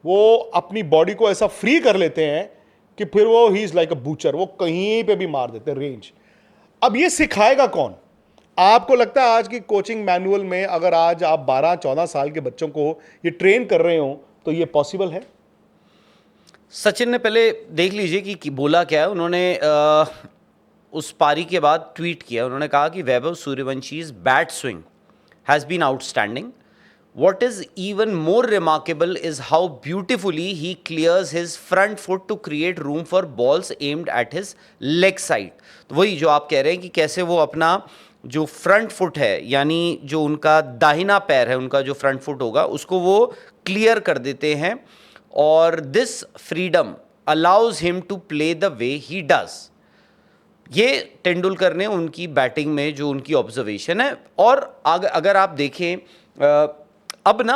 वो अपनी बॉडी को ऐसा फ्री कर लेते हैं कि फिर वो he is like a butcher, वो कहीं पे भी मार देते हैं रेंज। अब ये सिखाएगा कौन? आपको लगता है आज की कोचिंग मैनुअल में अगर आज आप 12-14 साल के बच्चों को ये ट्रेन कर रहे हो तो ये पॉसिबल है? सचिन ने पहले देख लीजिए कि बोला क्या है उन्होंने। उस पारी के बाद ट्वीट किया, उन्होंने कहा कि Vaibhav Suryavanshi's bat swing has been outstanding. What is even more remarkable is how beautifully he clears his front foot to create room for balls aimed at his leg side. तो वही जो आप कह रहे हैं कि कैसे वो अपना जो फ्रंट फुट है, यानी जो उनका दाहिना पैर है, उनका जो फ्रंट फुट होगा उसको वो क्लियर कर देते हैं, और this freedom allows him to play the way he does. ये तेंदुलकर ने उनकी बैटिंग में जो उनकी ऑब्जर्वेशन है. और अगर आप देखें अब ना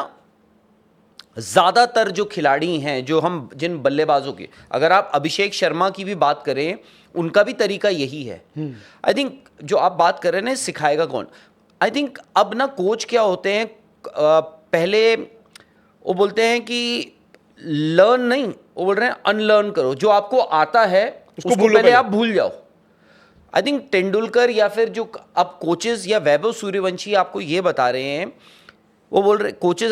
ज़्यादातर जो खिलाड़ी हैं, जो हम जिन बल्लेबाजों की, अगर आप अभिषेक शर्मा की भी बात करें, उनका भी तरीका यही है. आई थिंक जो आप बात कर रहे हैं ना सिखाएगा कौन, आई थिंक अब ना कोच क्या होते हैं, पहले वो बोलते हैं कि लर्न नहीं, वो बोल रहे हैं अनलर्न करो, जो आपको आता है उसको भूलो पहले पहले। आप भूल जाओ। आई थिंक तेंदुलकर या फिर जो अब कोचेस या वैभव सूर्यवंशी आपको ये बता रहे हैं, वो बोल रहे कोचेस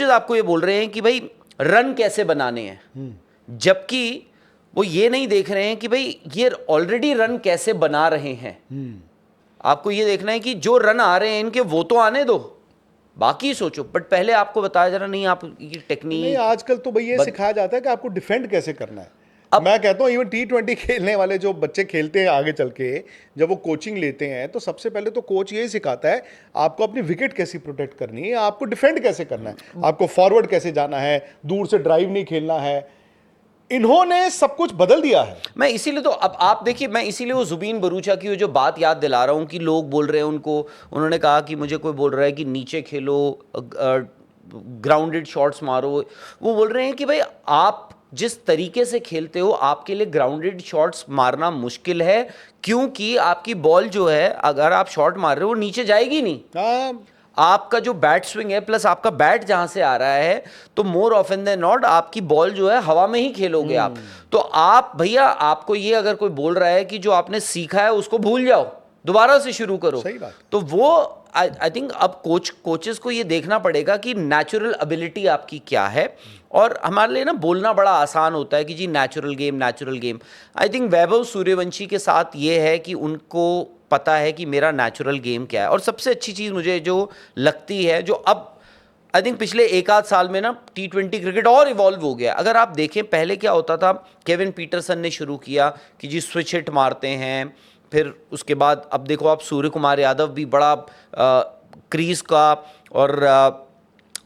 आपको ये बोल रहे हैं कि भाई रन कैसे बनाने हैं, जबकि वो ये नहीं देख रहे हैं कि भाई ये ऑलरेडी रन कैसे बना रहे हैं। आपको ये देखना है कि जो रन आ रहे हैं इनके वो तो आने दो, बाकी सोचो। बट पहले आपको बताया जा रहा नहीं, आप ये नहीं, टेक्निक आजकल तो भाई ये सिखाया जाता है कि आपको डिफेंड कैसे करना है। मैं कहता हूँ इवन T20 खेलने वाले जो बच्चे खेलते हैं आगे चल के, जब वो कोचिंग लेते हैं तो सबसे पहले तो कोच यही सिखाता है आपको अपनी विकेट कैसी प्रोटेक्ट करनी है, आपको डिफेंड कैसे करना है, आपको फॉरवर्ड कैसे जाना है, दूर से ड्राइव नहीं खेलना है। इन्होंने सब कुछ बदल दिया है। मैं इसीलिए तो अब आप देखिए, मैं इसीलिए वो जुबीन बरूचा की वो जो बात याद दिला रहा हूँ कि लोग बोल रहे हैं उनको, उन्होंने कहा कि मुझे कोई बोल रहा है कि नीचे खेलो, ग्राउंडेड शॉट्स मारो। वो बोल रहे हैं कि भाई आप जिस तरीके से खेलते हो आपके लिए ग्राउंडेड शॉट्स मारना मुश्किल है, क्योंकि आपकी बॉल जो है अगर आप शॉट मार रहे हो वो नीचे जाएगी नहीं। हाँ, आपका जो बैट स्विंग है प्लस आपका बैट जहां से आ रहा है, तो मोर ऑफन देन नॉट आपकी बॉल जो है हवा में ही खेलोगे आप। तो आप भैया, आपको ये अगर कोई बोल रहा है कि जो आपने सीखा है उसको भूल जाओ, दोबारा से शुरू करो, सही बात। तो वो आई थिंक अब कोचेस को ये देखना पड़ेगा कि नेचुरल एबिलिटी आपकी क्या है। और हमारे लिए ना बोलना बड़ा आसान होता है कि जी natural game. I think Vaibhav Suryavanshi के साथ ये है कि उनको पता है कि मेरा नेचुरल गेम क्या है। और सबसे अच्छी चीज़ मुझे जो लगती है, जो अब आई थिंक पिछले एक आध साल में ना T20 क्रिकेट और इवॉल्व हो गया। अगर आप देखें पहले क्या होता था, केविन पीटरसन ने शुरू किया कि जी स्विच हिट मारते हैं, फिर उसके बाद अब देखो आप सूर्य कुमार यादव भी बड़ा क्रीज का और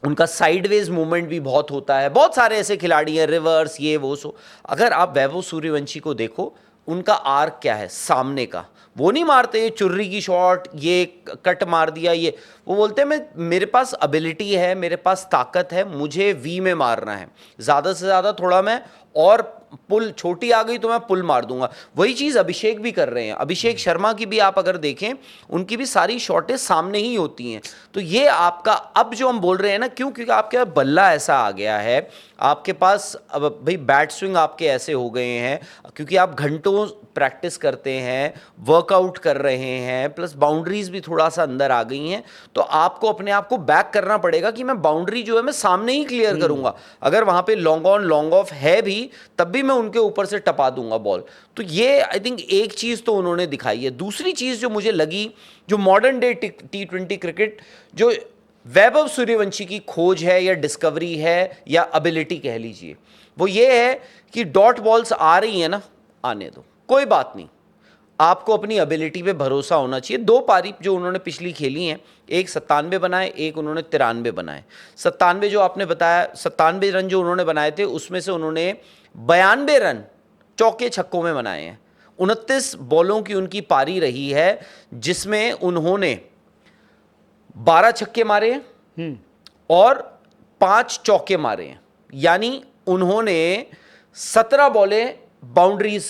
उनका साइडवेज मूवमेंट भी बहुत होता है। बहुत सारे ऐसे खिलाड़ी हैं, रिवर्स ये वो सो। अगर आप वैभव सूर्यवंशी को देखो, उनका आर्क क्या है सामने का, वो नहीं मारते चुर्री की शॉट, ये कट मार दिया, ये वो बोलते हैं मैं मेरे पास एबिलिटी है, मेरे पास ताकत है, मुझे वी में मारना है, ज़्यादा से ज़्यादा थोड़ा मैं और पुल छोटी आ गई तो मैं पुल मार दूंगा। वही चीज़ अभिषेक भी कर रहे हैं। अभिषेक शर्मा की भी आप अगर देखें, उनकी भी सारी शॉटें सामने ही होती हैं। तो ये आपका अब जो हम बोल रहे हैं ना, क्योंकि आपके पास बल्ला ऐसा आ गया है, आपके पास अब भाई बैट स्विंग आपके ऐसे हो गए हैं, क्योंकि आप घंटों प्रैक्टिस करते हैं, वर्कआउट कर रहे हैं, प्लस बाउंड्रीज भी थोड़ा सा अंदर आ गई हैं, तो आपको अपने आप को बैक करना पड़ेगा कि मैं बाउंड्री जो है मैं सामने ही क्लियर करूंगा। अगर वहां पे लॉन्ग ऑन लॉन्ग ऑफ है भी, तब भी मैं उनके ऊपर से टपा दूंगा बॉल। तो ये आई थिंक एक चीज़ तो उन्होंने दिखाई है। दूसरी चीज़ जो मुझे लगी, जो मॉडर्न डे T20 क्रिकेट जो वैभव सूर्यवंशी की खोज है या डिस्कवरी है या एबिलिटी कह लीजिए, वो ये है कि डॉट बॉल्स आ रही है ना, आने दो, कोई बात नहीं, आपको अपनी एबिलिटी पे भरोसा होना चाहिए। 2 पारी जो उन्होंने पिछली खेली हैं, एक 97 बनाए, एक उन्होंने 93 बनाए। 97 जो आपने बताया, 97 रन जो उन्होंने बनाए थे, उसमें से उन्होंने 92 रन चौके छक्कों में बनाए हैं। 29 बॉलों की उनकी पारी रही है, जिसमें उन्होंने 12 छक्के मारे हैं और 5 चौके मारे हैं। यानी उन्होंने 17 बॉलें बाउंड्रीज।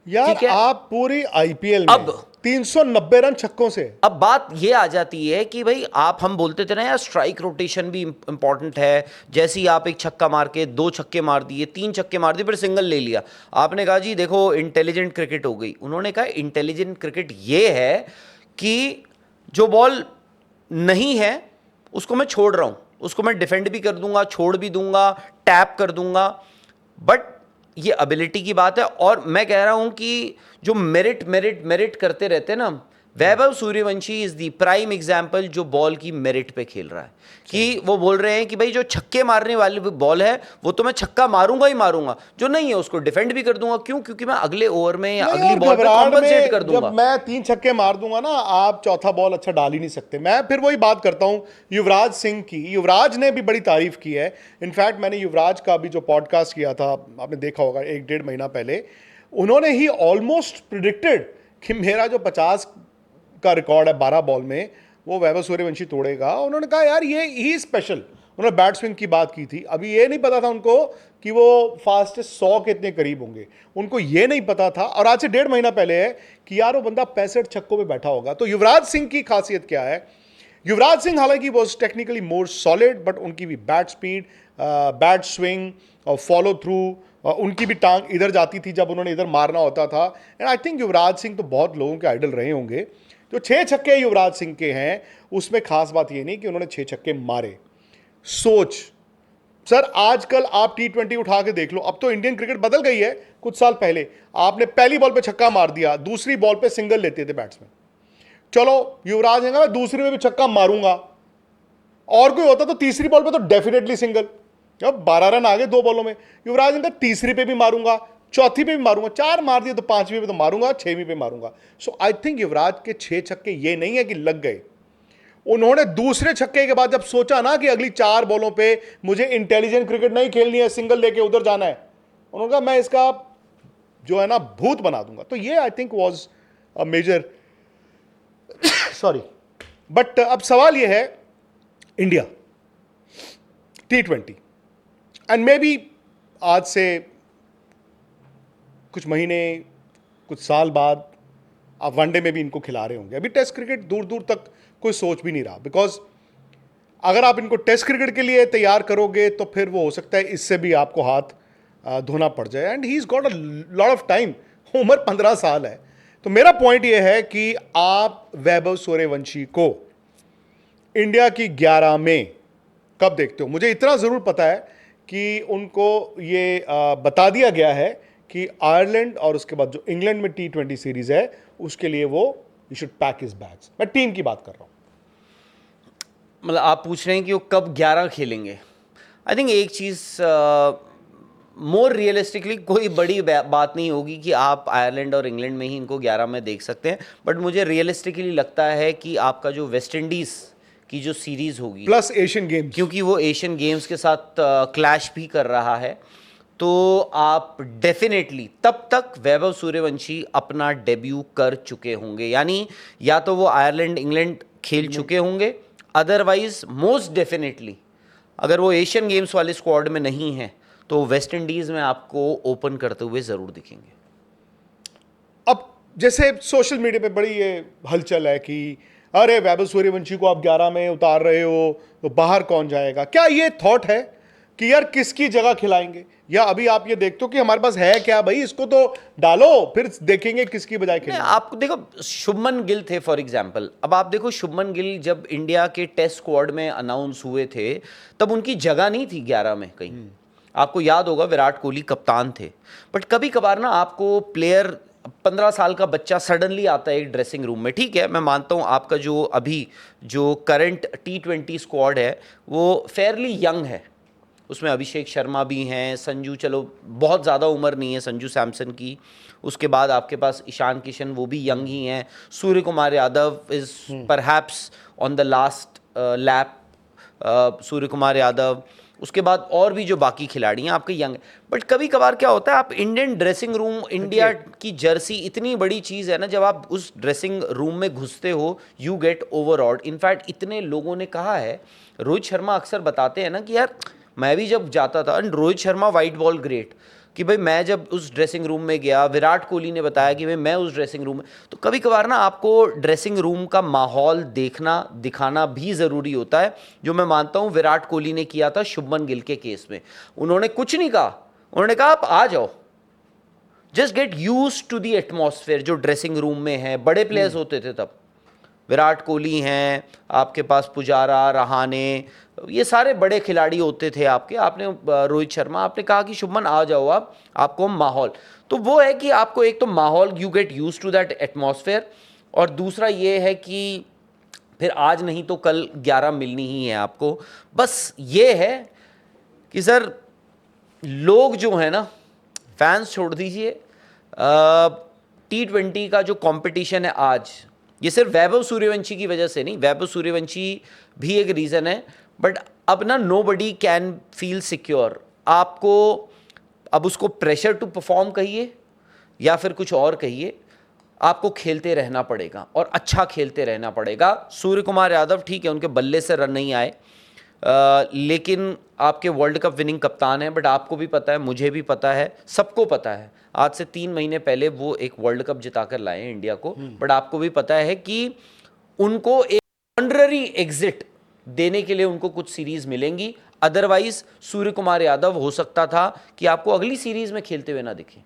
यार ठीक है? आप पूरी आईपीएल में अब 390 रन छक्कों से। अब बात ये आ जाती है कि भाई हम बोलते थे ना यार, स्ट्राइक रोटेशन भी इंपॉर्टेंट है। जैसे ही आप एक छक्का मार के 2 छक्के मार दिए, 3 छक्के मार दिए, फिर सिंगल ले लिया, आपने कहा जी देखो इंटेलिजेंट क्रिकेट हो गई। उन्होंने कहा इंटेलिजेंट क्रिकेट ये है कि जो बॉल नहीं है उसको मैं छोड़ रहा हूं, उसको मैं डिफेंड भी कर दूंगा, छोड़ भी दूंगा, टैप कर दूंगा। बट ये एबिलिटी की बात है। और मैं कह रहा हूं कि जो मेरिट करते रहते हैं ना, Vaibhav Suryavanshi is the prime example जो बॉल की मेरिट पे खेल रहा है। कि वो बोल रहे हैं कि भाई जो छक्के मारने वाली बॉल है वो तो मैं छक्का मारूंगा ही मारूंगा, जो नहीं है उसको डिफेंड भी कर दूंगा। क्यों? क्योंकि मैं अगले ओवर में या अगली बॉल पे कॉम्पनसेट कर दूंगा। जब मैं 3 छक्के मार दूंगा ना, आप चौथा बॉल अच्छा डाल ही नहीं सकते। मैं फिर वही बात करता हूं युवराज सिंह की। युवराज ने भी बड़ी तारीफ की है। इनफैक्ट मैंने युवराज का भी जो पॉडकास्ट किया था, आपने देखा होगा 1-1.5 महीना पहले, उन्होंने ही ऑलमोस्ट प्रिडिक्टेड कि मेरा जो 50 का रिकॉर्ड है 12 बॉल में, वो वैभव सूर्यवंशी तोड़ेगा। उन्होंने कहा यार ये ही स्पेशल। उन्होंने बैट स्विंग की बात की थी। अभी ये नहीं पता था उनको कि वो फास्टेस्ट 100 के इतने करीब होंगे, उनको ये नहीं पता था। और आज से 1.5 महीना पहले है कि यार वो बंदा 65 छक्कों पे बैठा होगा। तो युवराज सिंह की खासियत क्या है? युवराज सिंह हालांकि was technically more solid, but उनकी भी बैट स्पीड, बैट स्विंग और फॉलो थ्रू, उनकी भी टांग इधर जाती थी जब उन्होंने इधर मारना होता था. And I think Yuvraj Singh तो बहुत लोगों के आइडल रहे होंगे. जो 6 छक्के युवराज सिंह के हैं उसमें खास बात ये नहीं कि उन्होंने 6 छक्के मारे. सोच सर, आजकल आप T20 उठा के देख लो. अब तो इंडियन क्रिकेट बदल गई है. कुछ साल पहले आपने पहली बॉल पे छक्का मार दिया, दूसरी बॉल पे सिंगल लेते थे बैट्समैन. चलो युवराज सिंह मैं दूसरी में भी छक्का मारूंगा, और कोई होता तो तीसरी बॉल पे तो डेफिनेटली सिंगल. जब 12 रन आ गए 2 बॉलों में, युवराज सिंह तीसरी पे भी मारूंगा, चौथी पे भी मारूंगा, 4 मार दिए तो 5वीं पे तो मारूंगा, 6वीं पे मारूंगा. सो आई थिंक युवराज के 6 छक्के ये नहीं है कि लग गए. उन्होंने दूसरे छक्के के बाद जब सोचा ना कि अगली 4 बॉलों पे मुझे इंटेलिजेंट क्रिकेट नहीं खेलनी है, सिंगल लेके उधर जाना है, उन्होंने कहा मैं इसका जो है ना भूत बना दूंगा. तो ये I think was a major sorry. But अब सवाल ये है, India T20 and may be आज से कुछ महीने, कुछ साल बाद आप वनडे में भी इनको खिला रहे होंगे. अभी टेस्ट क्रिकेट दूर दूर तक कोई सोच भी नहीं रहा, बिकॉज अगर आप इनको टेस्ट क्रिकेट के लिए तैयार करोगे तो फिर वो हो सकता है इससे भी आपको हाथ धोना पड़ जाए. And he is got a lot of time. उम्र 15 साल है. तो मेरा पॉइंट ये है कि आप वैभव सूर्यवंशी को इंडिया की 11 में कब देखते हो? मुझे इतना जरूर पता है कि उनको ये बता दिया गया है कि आयरलैंड और उसके बाद जो इंग्लैंड में T20 सीरीज है उसके लिए वो you should pack his bags. मैं टीम की बात कर रहा हूं. मतलब आप पूछ रहे हैं कि वो कब 11 खेलेंगे. आई थिंक एक चीज़ मोर रियलिस्टिकली कोई बड़ी बात नहीं होगी कि आप आयरलैंड और इंग्लैंड में ही इनको 11 में देख सकते हैं. बट मुझे रियलिस्टिकली लगता है कि आपका जो वेस्ट इंडीज़ की जो सीरीज़ होगी, प्लस एशियन गेम्स, क्योंकि वो एशियन गेम्स के साथ क्लैश भी कर रहा है, तो आप डेफिनेटली तब तक वैभव सूर्यवंशी अपना डेब्यू कर चुके होंगे. यानी या तो वो आयरलैंड इंग्लैंड खेल चुके होंगे, अदरवाइज मोस्ट डेफिनेटली अगर वो एशियन गेम्स वाले स्क्वाड में नहीं है तो वेस्ट इंडीज़ में आपको ओपन करते हुए ज़रूर दिखेंगे. अब जैसे सोशल मीडिया पे बड़ी ये हलचल है कि अरे वैभव सूर्यवंशी को आप 11 में उतार रहे हो तो बाहर कौन जाएगा. क्या ये थॉट है कि यार किसकी जगह खिलाएंगे, या अभी आप ये देखते हो कि हमारे पास है क्या भाई, इसको तो डालो फिर देखेंगे किसकी बजाय खेलेंगे. आप देखो शुभमन गिल थे फॉर एग्जांपल. अब आप देखो शुभमन गिल जब इंडिया के टेस्ट स्क्वाड में अनाउंस हुए थे तब उनकी जगह नहीं थी 11 में कहीं. आपको याद होगा विराट कोहली कप्तान थे. बट कभी कभार ना आपको प्लेयर, 15 साल का बच्चा सडनली आता है एक ड्रेसिंग रूम में. ठीक है, मैं मानता हूँ आपका जो अभी जो करंट T20 स्क्वाड है वो फेयरली यंग है. उसमें अभिषेक शर्मा भी हैं, संजू, चलो बहुत ज़्यादा उम्र नहीं है संजू सैमसन की. उसके बाद आपके पास ईशान किशन, वो भी यंग ही हैं. Surya Kumar Yadav is perhaps on the last lap. Surya Kumar Yadav, उसके बाद और भी जो बाकी खिलाड़ी हैं आपके यंग. बट कभी कभार क्या होता है, आप इंडियन ड्रेसिंग रूम, इंडिया की जर्सी इतनी बड़ी चीज़ है ना, जब आप उस ड्रेसिंग रूम में घुसते हो यू गेट ओवरऑल्ड. इनफैक्ट इतने लोगों ने कहा है, रोहित शर्मा अक्सर बताते हैं ना कि यार मैं भी जब जाता था, and Rohit Sharma white ball great, कि भाई मैं जब उस ड्रेसिंग रूम में गया, विराट कोहली ने बताया कि भाई मैं उस ड्रेसिंग रूम में, तो कभी कभार ना आपको ड्रेसिंग रूम का माहौल देखना दिखाना भी ज़रूरी होता है, जो मैं मानता हूँ विराट कोहली ने किया था शुभमन गिल के केस में. उन्होंने कुछ नहीं कहा, उन्होंने कहा आप आ जाओ, just get used to the atmosphere जो ड्रेसिंग रूम में है. बड़े प्लेयर्स होते थे तब, विराट कोहली हैं, आपके पास पुजारा, रहाणे, ये सारे बड़े खिलाड़ी होते थे आपके. आपने रोहित शर्मा, आपने कहा कि शुभमन आ जाओ आप, आपको माहौल. तो वो है कि आपको एक तो माहौल, you get used to that atmosphere, और दूसरा ये है कि फिर आज नहीं तो कल 11 मिलनी ही है आपको. बस ये है कि सर लोग जो है ना, फैंस छोड़ दीजिए, T20 का जो कंपटीशन है आज, ये सिर्फ वैभव सूर्यवंशी की वजह से नहीं, वैभव सूर्यवंशी भी एक रीज़न है, बट अब ना नोबडी कैन फील सिक्योर. आपको अब उसको प्रेशर टू परफॉर्म कहिए या फिर कुछ और कहिए, आपको खेलते रहना पड़ेगा और अच्छा खेलते रहना पड़ेगा. सूर्य कुमार यादव ठीक है, उनके बल्ले से रन नहीं आए, लेकिन आपके वर्ल्ड कप विनिंग कप्तान हैं. बट आपको भी पता है, मुझे भी पता है, सबको पता है, आज से 3 महीने पहले वो एक वर्ल्ड कप जिता कर लाए हैं इंडिया को. बट आपको भी पता है कि उनको एक ऑनररी एग्जिट देने के लिए उनको कुछ सीरीज मिलेंगी, अदरवाइज सूर्य कुमार यादव हो सकता था कि आपको अगली सीरीज में खेलते हुए ना दिखे।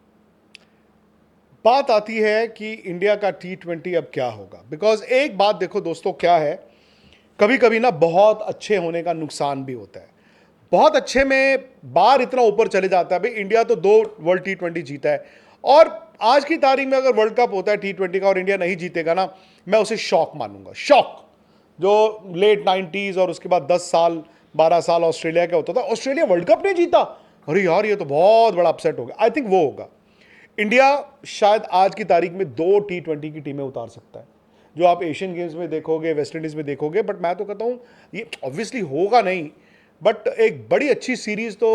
बात आती है कि इंडिया का T20 अब क्या होगा, बिकॉज एक बात देखो दोस्तों क्या है, कभी कभी ना बहुत अच्छे होने का नुकसान भी होता है। बहुत अच्छे में बार इतना ऊपर चले जाता है। भाई इंडिया तो 2 वर्ल्ड T20 जीता है, और आज की तारीख में अगर वर्ल्ड कप होता है T20 का और इंडिया नहीं जीतेगा ना, मैं उसे शॉक मानूंगा। शॉक जो लेट 90s और उसके बाद 10 साल 12 साल ऑस्ट्रेलिया का होता था, ऑस्ट्रेलिया वर्ल्ड कप नहीं जीता, अरे यार ये तो बहुत बड़ा अपसेट होगा। आई थिंक वो होगा। इंडिया शायद आज की तारीख में 2 T20 की टीमें उतार सकता है, जो आप एशियन गेम्स में देखोगे, वेस्ट इंडीज में देखोगे। बट मैं तो कहता हूँ ये ऑब्वियसली होगा नहीं, बट एक बड़ी अच्छी सीरीज तो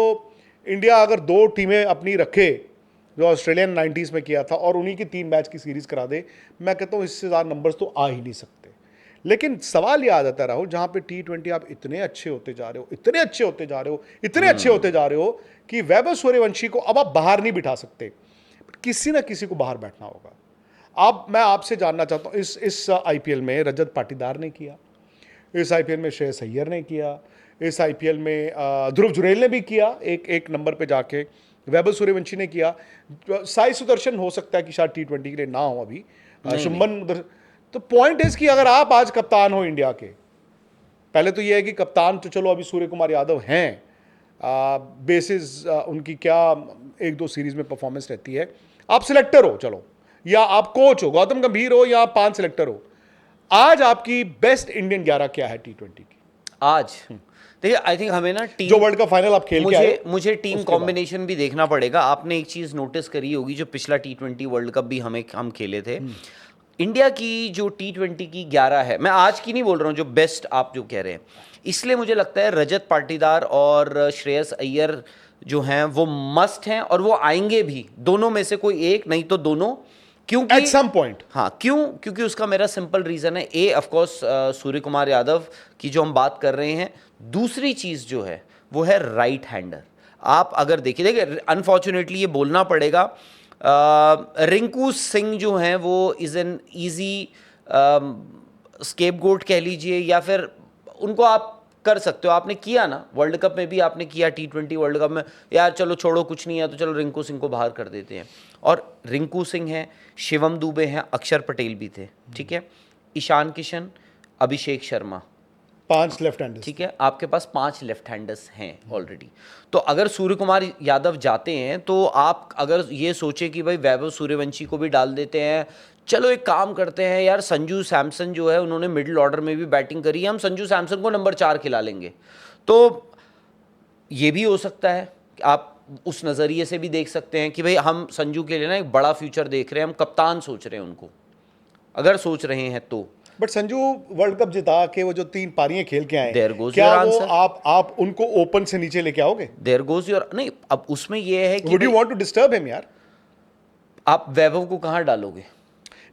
इंडिया अगर 2 टीमें अपनी रखे, जो ऑस्ट्रेलियन 90s में किया था, और उन्हीं की 3 मैच की सीरीज करा दे, मैं कहता हूँ इससे ज़्यादा नंबर्स तो आ ही नहीं सकते। लेकिन सवाल ये आ जाता है राहुल, जहाँ पे T20 आप इतने अच्छे होते जा रहे हो, इतने अच्छे होते जा रहे हो, इतने अच्छे होते जा रहे हो कि वैभव सूर्यवंशी को अब आप बाहर नहीं बिठा सकते, किसी ना किसी को बाहर बैठना होगा। अब मैं आपसे जानना चाहता हूँ, इस IPL में रजत पाटीदार ने किया, इस IPL में श्रेयस अय्यर ने किया, इस IPL में ध्रुव जुरेल ने भी किया, एक नंबर पे जाके वैभव सूर्यवंशी ने किया, साई सुदर्शन हो सकता है कि शायद T20 के लिए ना हो अभी, शुभमन। तो पॉइंट इज कि अगर आप आज कप्तान हो इंडिया के, पहले तो यह है कि कप्तान तो चलो अभी सूर्य कुमार यादव हैं, बेसिस उनकी क्या 1-2 सीरीज में परफॉर्मेंस रहती है। आप सिलेक्टर हो चलो, या आप कोच हो, गौतम गंभीर हो, या 5 सिलेक्टर हो, आज आपकी बेस्ट इंडियन 11 क्या है T20 की आज? देखिए आई थिंक हमें ना टीम, जो वर्ल्ड कप फाइनल आप खेल के आए, मुझे टीम कॉम्बिनेशन भी देखना पड़ेगा। आपने एक चीज नोटिस करी होगी, जो पिछला T20 वर्ल्ड कप भी हम खेले थे, इंडिया की जो T20 की 11 है, मैं आज की नहीं बोल रहा हूँ, जो बेस्ट आप जो कह रहे हैं, इसलिए मुझे लगता है रजत पाटीदार और श्रेयस अय्यर जो हैं वो मस्ट हैं, और वो आएंगे भी, दोनों में से कोई एक, नहीं तो दोनों। क्योंकि एट सम पॉइंट, हाँ, क्योंकि उसका मेरा सिंपल रीजन है, ए ऑफ कोर्स सूर्य कुमार यादव की जो हम बात कर रहे हैं, दूसरी चीज जो है वो है राइट हैंडर। आप अगर देखिए अनफॉर्चुनेटली ये बोलना पड़ेगा, रिंकू सिंह जो हैं वो इज एन ईजी स्केपगोट कह लीजिए, या फिर उनको आप कर सकते हो। आपने किया ना वर्ल्ड कप में भी, आपने किया T20 वर्ल्ड कप में, यार चलो छोड़ो कुछ नहीं है तो चलो रिंकू सिंह को बाहर कर देते हैं। और रिंकू सिंह हैं, शिवम दुबे हैं, अक्षर पटेल भी थे, ठीक है, ईशान किशन, अभिषेक शर्मा, 5 लेफ्ट हैंडर्स, ठीक है, आपके पास 5 लेफ्ट हैंडर्स हैं ऑलरेडी। तो अगर सूर्य कुमार यादव जाते हैं, तो आप अगर ये सोचे कि भाई वैभव सूर्यवंशी को भी डाल देते हैं, चलो एक काम करते हैं यार, संजू सैमसन जो है उन्होंने मिडिल ऑर्डर में भी बैटिंग करी है, हम संजू सैमसन को नंबर 4 खिला लेंगे, तो ये भी हो सकता है। आप उस नज़रिए से भी देख सकते हैं कि भाई हम संजू के लिए ना एक बड़ा फ्यूचर देख रहे हैं, हम कप्तान सोच रहे हैं उनको, अगर सोच रहे हैं तो। बट संजू वर्ल्ड कप जिता के वो जो 3 पारियां खेल के आए, There goes क्या your वो answer. आप उनको ओपन से नीचे लेके आओगे? देयर गोज योर, नहीं, अब उसमें ये है कि would you want to disturb him यार? आप वैभव को कहाँ डालोगे?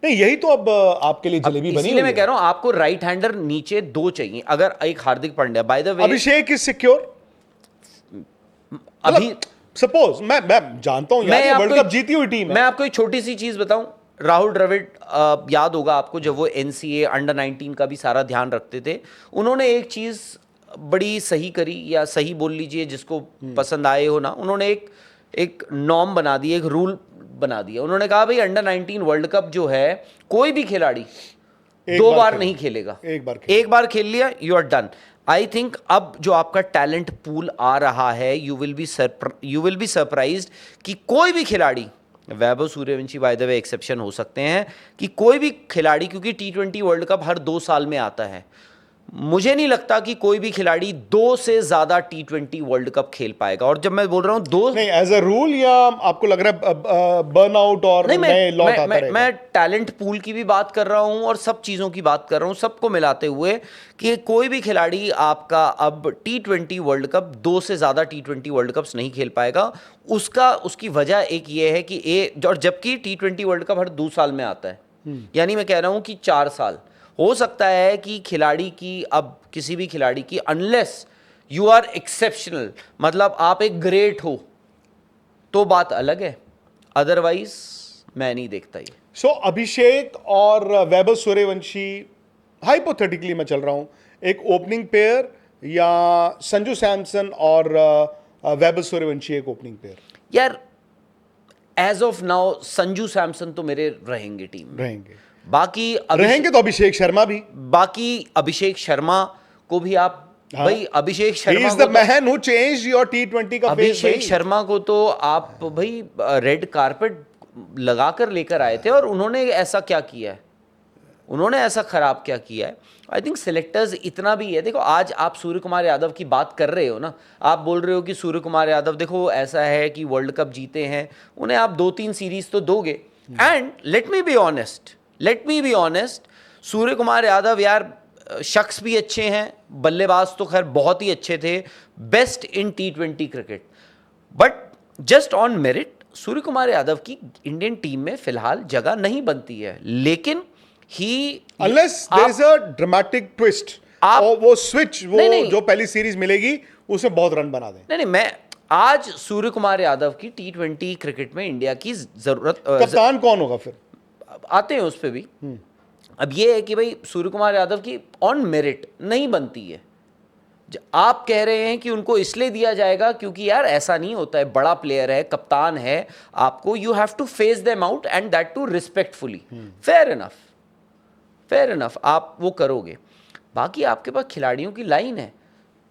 नहीं, यही तो अब आपके लिए जलेबी बनी इसलिए हुई मैं है। कह रहा हूं आपको राइट हैंडर नीचे 2 चाहिए। अगर एक Hardik Pandya, by the way Abhishek is secure अभी, सपोज मैं जानता हूं यार, वर्ल्ड कप जीती हुई टीम है। मैं आपको एक छोटी सी चीज बताऊं, राहुल द्रविड़, याद होगा आपको जब वो NCA अंडर 19 का भी सारा ध्यान रखते थे, उन्होंने एक चीज बड़ी सही करी, या सही बोल लीजिए जिसको पसंद आए हो ना, उन्होंने एक नॉर्म बना दी, एक रूल बना दिया। उन्होंने कहा भाई अंडर 19 वर्ल्ड कप जो है, कोई भी खिलाड़ी 2 बार नहीं खेलेगा, एक बार खेल लिया, you are done. I think अब जो आपका टैलेंट पूल आ रहा है, यू विल बी सरप्राइज्ड कि कोई भी खिलाड़ी, Vaibhav Suryavanshi by the way exception हो सकते हैं, कि कोई भी खिलाड़ी, क्योंकि T20 वर्ल्ड कप हर 2 साल में आता है, मुझे नहीं लगता कि कोई भी खिलाड़ी 2 से ज्यादा T20 वर्ल्ड कप खेल पाएगा। और जब मैं बोल रहा हूं 2 नहीं, एज अ रूल, या आपको लग रहा है बर्नआउट और नए लॉट आता रहेगा? मैं टैलेंट पूल की भी बात कर रहा हूं और सब चीजों की बात कर रहा हूं, सबको मिलाते हुए, कि कोई भी खिलाड़ी आपका अब T20 वर्ल्ड कप 2 से ज्यादा T20 वर्ल्ड कप्स नहीं खेल पाएगा। उसकी वजह एक ये है कि और जबकि T20 वर्ल्ड कप हर 2 साल में आता है, यानी मैं कह रहा हूं कि 4 साल हो सकता है कि खिलाड़ी की, अब किसी भी खिलाड़ी की, अनलेस यू आर एक्सेप्शनल, मतलब आप एक ग्रेट हो, तो बात अलग है, अदरवाइज मैं नहीं देखता ये। सो अभिषेक और वैभव सूर्यवंशी हाइपोथेटिकली मैं चल रहा हूं, एक ओपनिंग पेयर या संजू सैमसन और वैभव सूर्यवंशी एक ओपनिंग पेयर यार as of now Sanju Samson तो मेरे रहेंगे टीम में। रहेंगे। बाकी रहेंगे तो अभिषेक शर्मा भी। बाकी अभिषेक शर्मा को भी आप भाई अभिषेक He शर्मा is को the तो, man who changed your T20 का face अभिषेक भाई। शर्मा को तो आप भाई रेड कारपेट लगाकर लेकर आए थे और उन्होंने ऐसा क्या किया है, उन्होंने ऐसा खराब क्या किया है। आई थिंक सिलेक्टर्स इतना भी है, देखो आज आप सूर्य कुमार यादव की बात कर रहे हो ना, आप बोल रहे हो कि सूर्य कुमार यादव देखो ऐसा है कि वर्ल्ड कप जीते हैं, उन्हें आप 2-3 सीरीज तो दोगे। And let me be honest, Surya Kumar Yadav यार शख्स भी अच्छे हैं, बल्लेबाज तो खैर बहुत ही अच्छे थे, best in T20 cricket, but just on merit Surya Kumar Yadav की इंडियन टीम में फिलहाल जगह नहीं बनती है। लेकिन ही Unless there is a dramatic twist, और वो स्विच वो नहीं। जो पहली सीरीज मिलेगी उसमें बहुत रन बना दें। नहीं, मैं आज सूर्य कुमार यादव की T20 क्रिकेट में इंडिया की जरूरत कप्तान कौन होगा फिर? आते हैं उस पर भी। अब ये है कि भाई सूर्य कुमार यादव की ऑन मेरिट नहीं बनती है। आप कह रहे हैं कि उनको इसलिए दिया जाएगा क्योंकि यार ऐसा नहीं होता है, बड़ा प्लेयर है, कप्तान है, आपको you have to face them out and that too respectfully. Fair enough आप वो करोगे। बाकी आपके पास खिलाड़ियों की लाइन है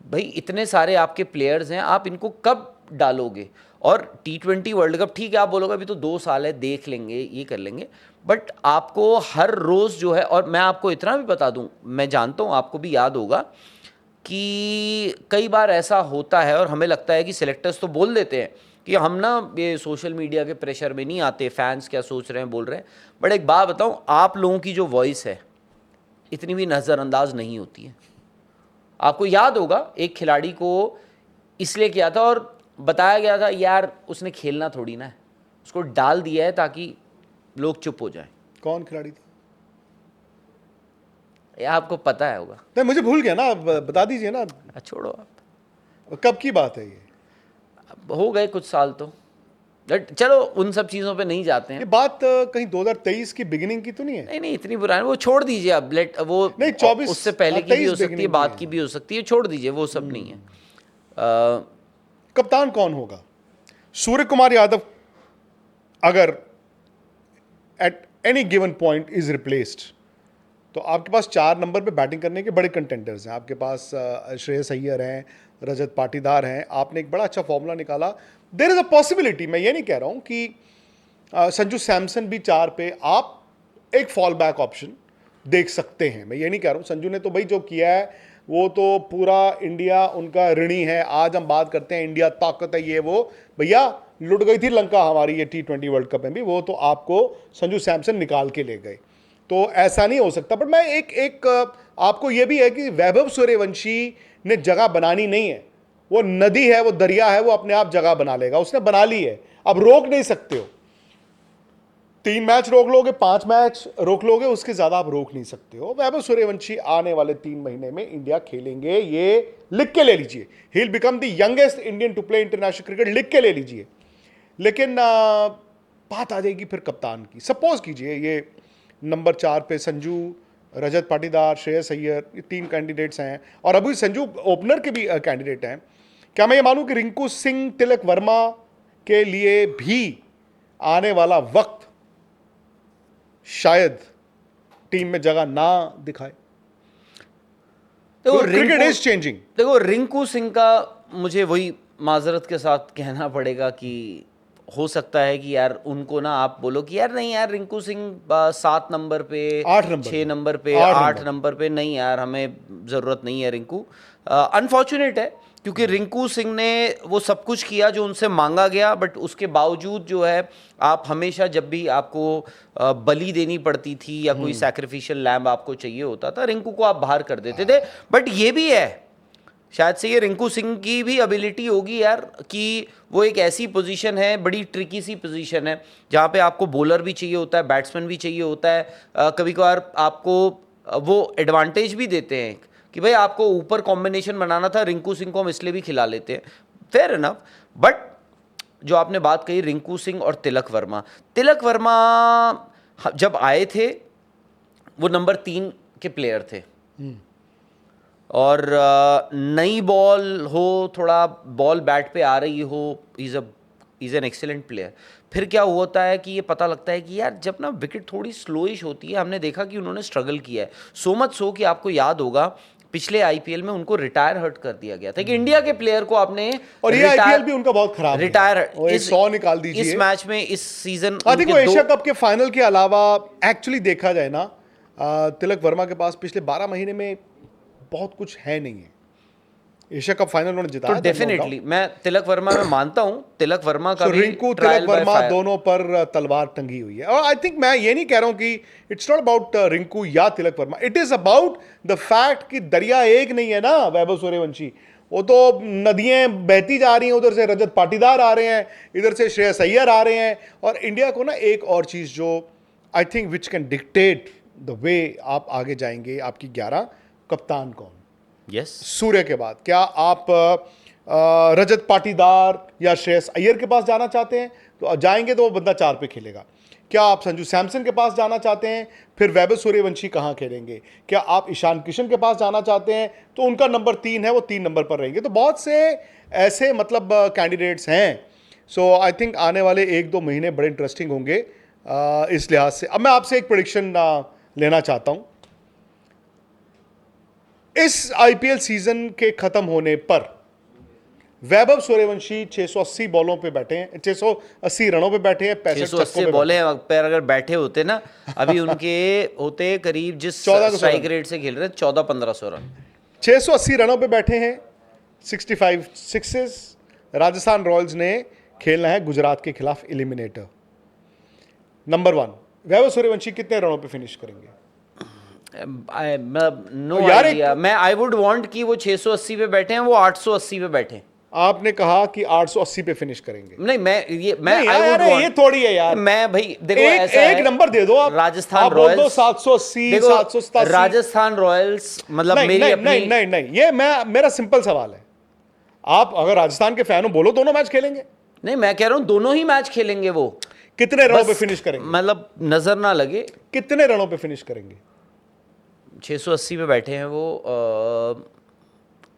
भाई, इतने सारे आपके प्लेयर्स हैं, आप इनको कब डालोगे? और T20 वर्ल्ड कप ठीक है, आप बोलोगे अभी तो 2 साल है, देख लेंगे, ये कर लेंगे, बट आपको हर रोज़ जो है, और मैं आपको इतना भी बता दूं, मैं जानता हूं आपको भी याद होगा कि कई बार ऐसा होता है और हमें लगता है कि सिलेक्टर्स तो बोल देते हैं कि हम ना ये सोशल मीडिया के प्रेशर में नहीं आते, फैंस क्या सोच रहे हैं बोल रहे हैं, बट एक बात बताऊं, आप लोगों की जो वॉइस है इतनी भी नज़रअंदाज नहीं होती है। आपको याद होगा एक खिलाड़ी को इसलिए किया था और बताया गया था यार उसने खेलना थोड़ी ना है, उसको डाल दिया है ताकि लोग चुप हो जाएं। कौन खिलाड़ी था? ये आपको पता है होगा। नहीं, मुझे भूल गया ना, बता दीजिए ना। छोड़ो आप, कब की बात है ये? हो गए कुछ साल तो, चलो उन सब चीज़ों पे नहीं जाते ये हैं। बात कहीं 2023 की बिगिनिंग की तो नहीं है? नहीं इतनी बुरा है, वो छोड़ दीजिए अब, लेट वो नहीं, 24 उससे पहले की भी हो 23 सकती है, beginning बाद की की है। भी हो सकती है, छोड़ दीजिए, वो सब नहीं है। कप्तान कौन होगा? सूर्य कुमार यादव अगर at any given point is replaced तो आपके पास 4 नंबर पे बैटिंग करने के बड़े कंटेंडर्स हैं। आपके पास श्रेयस अय्यर हैं, रजत पाटीदार हैं, आपने एक बड़ा अच्छा फॉर्मूला निकाला। देयर इज अ पॉसिबिलिटी, मैं ये नहीं कह रहा हूँ कि संजू सैमसन भी 4 पे आप एक फॉल बैक ऑप्शन देख सकते हैं। मैं ये नहीं कह रहा हूँ, संजू ने तो भाई जो किया है वो तो पूरा इंडिया उनका ऋणी है। आज हम बात करते हैं इंडिया ताकत है, ये वो, भैया लुट गई थी लंका हमारी ये T20 वर्ल्ड कप में भी, वो तो आपको संजू सैमसन निकाल के ले गए, तो ऐसा नहीं हो सकता। बट मैं एक आपको ये भी है कि वैभव सूर्यवंशी ने जगह बनानी नहीं है, वो नदी है, वो दरिया है, वो अपने आप जगह बना लेगा, उसने बना ली है, अब रोक नहीं सकते हो। 3 मैच रोक लोगे, 5 मैच रोक लोगे, उसके ज्यादा आप रोक नहीं सकते हो। वैभव सूर्यवंशी आने वाले 3 महीने में इंडिया खेलेंगे, ये लिख के ले लीजिए। He will become the youngest Indian to play international cricket, लिख के ले लीजिए। लेकिन बात आ जाएगी फिर कप्तान की। सपोज कीजिए ये नंबर 4 पे संजू, रजत पाटीदार, श्रेयस अय्यर, ये 3 कैंडिडेट्स हैं, और अभी संजू ओपनर के भी कैंडिडेट हैं। क्या मैं ये मानूं कि रिंकू सिंह, तिलक वर्मा के लिए भी आने वाला वक्त शायद टीम में जगह ना दिखाए? देखो क्रिकेट इज चेंजिंग। देखो रिंकू सिंह का मुझे वही माजरत के साथ कहना पड़ेगा कि हो सकता है कि यार उनको ना आप बोलो कि यार नहीं यार रिंकू सिंह 7 नंबर पे, 8 नंबर 6 नंबर पे, 8 8 नंबर पे, नहीं यार हमें ज़रूरत नहीं है रिंकू। अनफॉर्चुनेट है क्योंकि रिंकू सिंह ने वो सब कुछ किया जो उनसे मांगा गया, बट उसके बावजूद जो है आप हमेशा जब भी आपको बलि देनी पड़ती थी या कोई सैक्रिफिशियल लैम्ब आपको चाहिए होता था, रिंकू को आप बाहर कर देते थे। बट ये भी है, शायद से ये रिंकू सिंह की भी एबिलिटी होगी यार कि वो एक ऐसी पोजीशन है, बड़ी ट्रिकी सी पोजीशन है, जहाँ पे आपको बॉलर भी चाहिए होता है, बैट्समैन भी चाहिए होता है। कभी कभार आपको वो एडवांटेज भी देते हैं कि भाई आपको ऊपर कॉम्बिनेशन बनाना था, रिंकू सिंह को हम इसलिए भी खिला लेते हैं, फेयर इनफ। बट जो आपने बात कही रिंकू सिंह और तिलक वर्मा जब आए थे वो नंबर 3 के प्लेयर थे और नई बॉल हो, थोड़ा बॉल बैट पे आ रही हो, इज़ एन एक्सीलेंट प्लेयर। फिर क्या होता है कि ये पता लगता है कि यार जब ना विकेट थोड़ी स्लोइश होती है, हमने देखा कि उन्होंने स्ट्रगल किया है सो मच सो कि आपको याद होगा पिछले आईपीएल में उनको रिटायर हर्ट कर दिया गया था कि इंडिया के प्लेयर को आपने और ये आईपीएल भी उनका बहुत खराब है। रिटायर वो एक 100 निकाल दीजिए इस मैच में, इस सीजन आई थिंक वो एशिया कप के फाइनल के अलावा एक्चुअली देखा जाए ना, तिलक वर्मा के पास पिछले 12 महीने में बहुत कुछ है नहीं है। एशिया कप फाइनल उन्होंने जिताया तो डेफिनेटली मैं तिलक वर्मा में मानता हूं, तिलक वर्मा का भी Rinku trial Tilak by Verma fire। दोनों पर तलवार टंगी हुई है। और आई थिंक मैं ये नहीं कह रहा हूं कि इट्स नॉट अबाउट रिंकू या Tilak Varma, it is about the fact कि दरिया एक नहीं है ना वैभव सूर्यवंशी। वो तो नदियां बहती जा रही हैं, उधर से रजत पाटीदार आ रहे हैं, इधर से श्रेयस अय्यर आ रहे हैं। और इंडिया को ना एक और चीज जो I think which can dictate the way आप आगे जाएंगे, आपकी 11 कप्तान कौन। यस सूर्य के बाद क्या आप रजत पाटीदार या श्रेयस अय्यर के पास जाना चाहते हैं? तो जाएंगे तो वो बंदा 4 पे खेलेगा। क्या आप संजू सैमसन के पास जाना चाहते हैं? फिर वैभव सूर्यवंशी कहाँ खेलेंगे? क्या आप ईशान किशन के पास जाना चाहते हैं? तो उनका नंबर 3 है, वो 3 नंबर पर रहेंगे। तो बहुत से ऐसे मतलब कैंडिडेट्स हैं। सो आई थिंक आने वाले 1-2 महीने बड़े इंटरेस्टिंग होंगे इस लिहाज से। अब मैं आपसे एक प्रेडिक्शन लेना चाहता हूं। इस आईपीएल सीजन के खत्म होने पर वैभव सूर्यवंशी 680 बॉलों पे बैठे हैं, 680 रनों पे बैठे हैं, 65 छक्कों 680 पे बॉले पर अगर बैठे होते ना, अभी उनके होते करीब जिस 1400 स्ट्राइक रेट से खेल रहे हैं 14-1500 रन। 680 रनों पे बैठे हैं, 65 सिक्सेस। राजस्थान रॉयल्स ने खेलना है गुजरात के खिलाफ एलिमिनेटर। नंबर 1 वैभव सूर्यवंशी कितने रनों पे फिनिश करेंगे? नो यार आइडिया। मैं आई वुड वांट कि वो 680 पे बैठे हैं, वो 880 पे बैठे। आपने कहा कि 880 पे फिनिश करेंगे। नहीं मैं नहीं आई यार, वुड ये थोड़ी है यार। मैं भाई देखो एक ऐसा एक है, नंबर दे दो आप। राजस्थान आप बोल दो रॉयल्स 780, देखो 787। राजस्थान रॉयल्स मतलब नहीं, मेरी नहीं, अपनी नहीं, नहीं, नहीं, ये मेरा सिंपल सवाल है। आप अगर राजस्थान के फैन हो, बोलो दोनों मैच खेलेंगे। नहीं मैं कह रहा हूं दोनों ही मैच खेलेंगे। वो कितने रनों बस पे फिनिश करेंगे? मतलब नजर ना लगे। कितने रनों पे फिनिश करेंगे? 680 पे बैठे हैं वो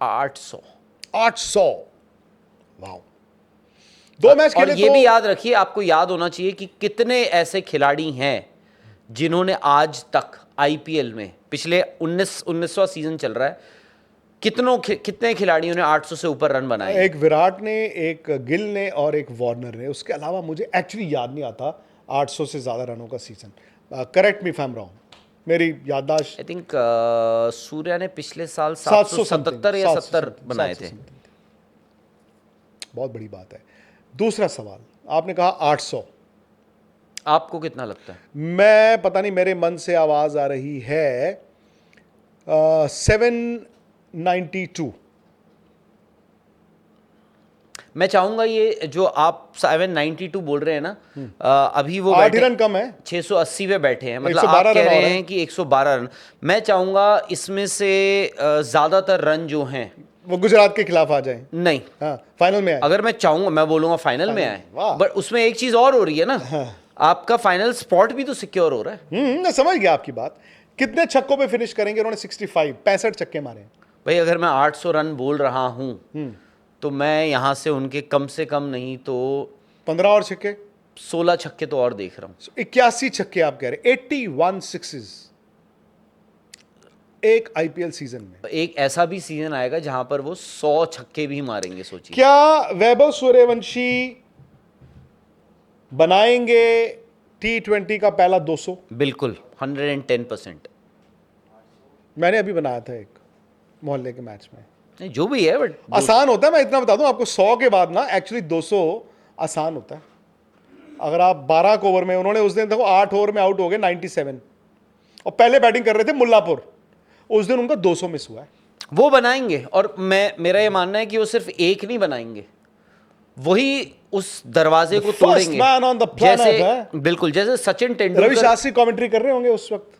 800। 800। वाओ। 2 मैच और खेले ये तो भी याद रखिए, आपको याद होना चाहिए कि कितने ऐसे खिलाड़ी हैं जिन्होंने आज तक आईपीएल में, पिछले 19वां सीजन चल रहा है, कितने खिलाड़ियों ने 800 से ऊपर रन बनाए? एक विराट ने, एक गिल ने और एक वार्नर ने। उसके अलावा मुझे एक्चुअली याद नहीं आता 800 से ज्यादा रनों का season. Correct me if I am wrong, मेरी याददाश्त। आई थिंक सूर्या ने पिछले साल 777 777 या 70 बनाए थे। बहुत बड़ी बात है। दूसरा सवाल, आपने कहा 800। आपको कितना लगता है? मैं पता नहीं, मेरे मन से आवाज आ रही है 792। मैं चाहूंगा ये जो आप 792 बोल रहे हैं ना, अभी वो 8 रन कम है। 680 पे बैठे हैं, मतलब 112 आप कह रन रहे और हैं हैं। कि 112 रन। मैं चाहूंगा इसमें से ज्यादातर रन जो हैं वो गुजरात के खिलाफ आ जाए। नहीं, हाँ, फाइनल में आए। अगर मैं चाहूंगा, मैं बोलूंगा फाइनल में आए। वाह। बट उसमें एक चीज और हो रही है ना, आपका फाइनल स्पॉट भी तो सिक्योर हो रहा है। मैं समझ गया आपकी बात। कितने छक्कों पे फिनिश करेंगे? उन्होंने 65 छक्के मारे। भाई अगर मैं 800 रन बोल रहा हूं तो मैं यहां से उनके कम से कम नहीं तो 15 और छक्के, 16 छक्के तो और देख रहा हूं। 81 छक्के आप कह रहे। 81 सिक्सेस एक आईपीएल सीजन में। एक ऐसा भी सीजन आएगा जहां पर वो 100 छक्के भी मारेंगे, सोचिए। क्या वैभव सूर्यवंशी बनाएंगे T20 का पहला 200? बिल्कुल 110%। मैंने अभी बनाया था एक मोहल्ले के मैच में। नहीं जो भी है, बट आसान होता है, मैं इतना बता दूं आपको, 100 के बाद ना एक्चुअली 200 आसान होता है। अगर आप 12 ओवर में, उन्होंने उस दिन देखो 8 ओवर में आउट हो गए 97, और पहले बैटिंग कर रहे थे मुल्लापुर, उस दिन उनका 200 मिस हुआ है। वो बनाएंगे। और मेरा ये मानना है कि वो सिर्फ एक नहीं बनाएंगे, वही उस दरवाजे को तोड़ेंगे। man on the planet जैसे है। बिल्कुल जैसे सचिन रवि तेंदुलकर। शास्त्री कमेंट्री कर रहे होंगे उस वक्त,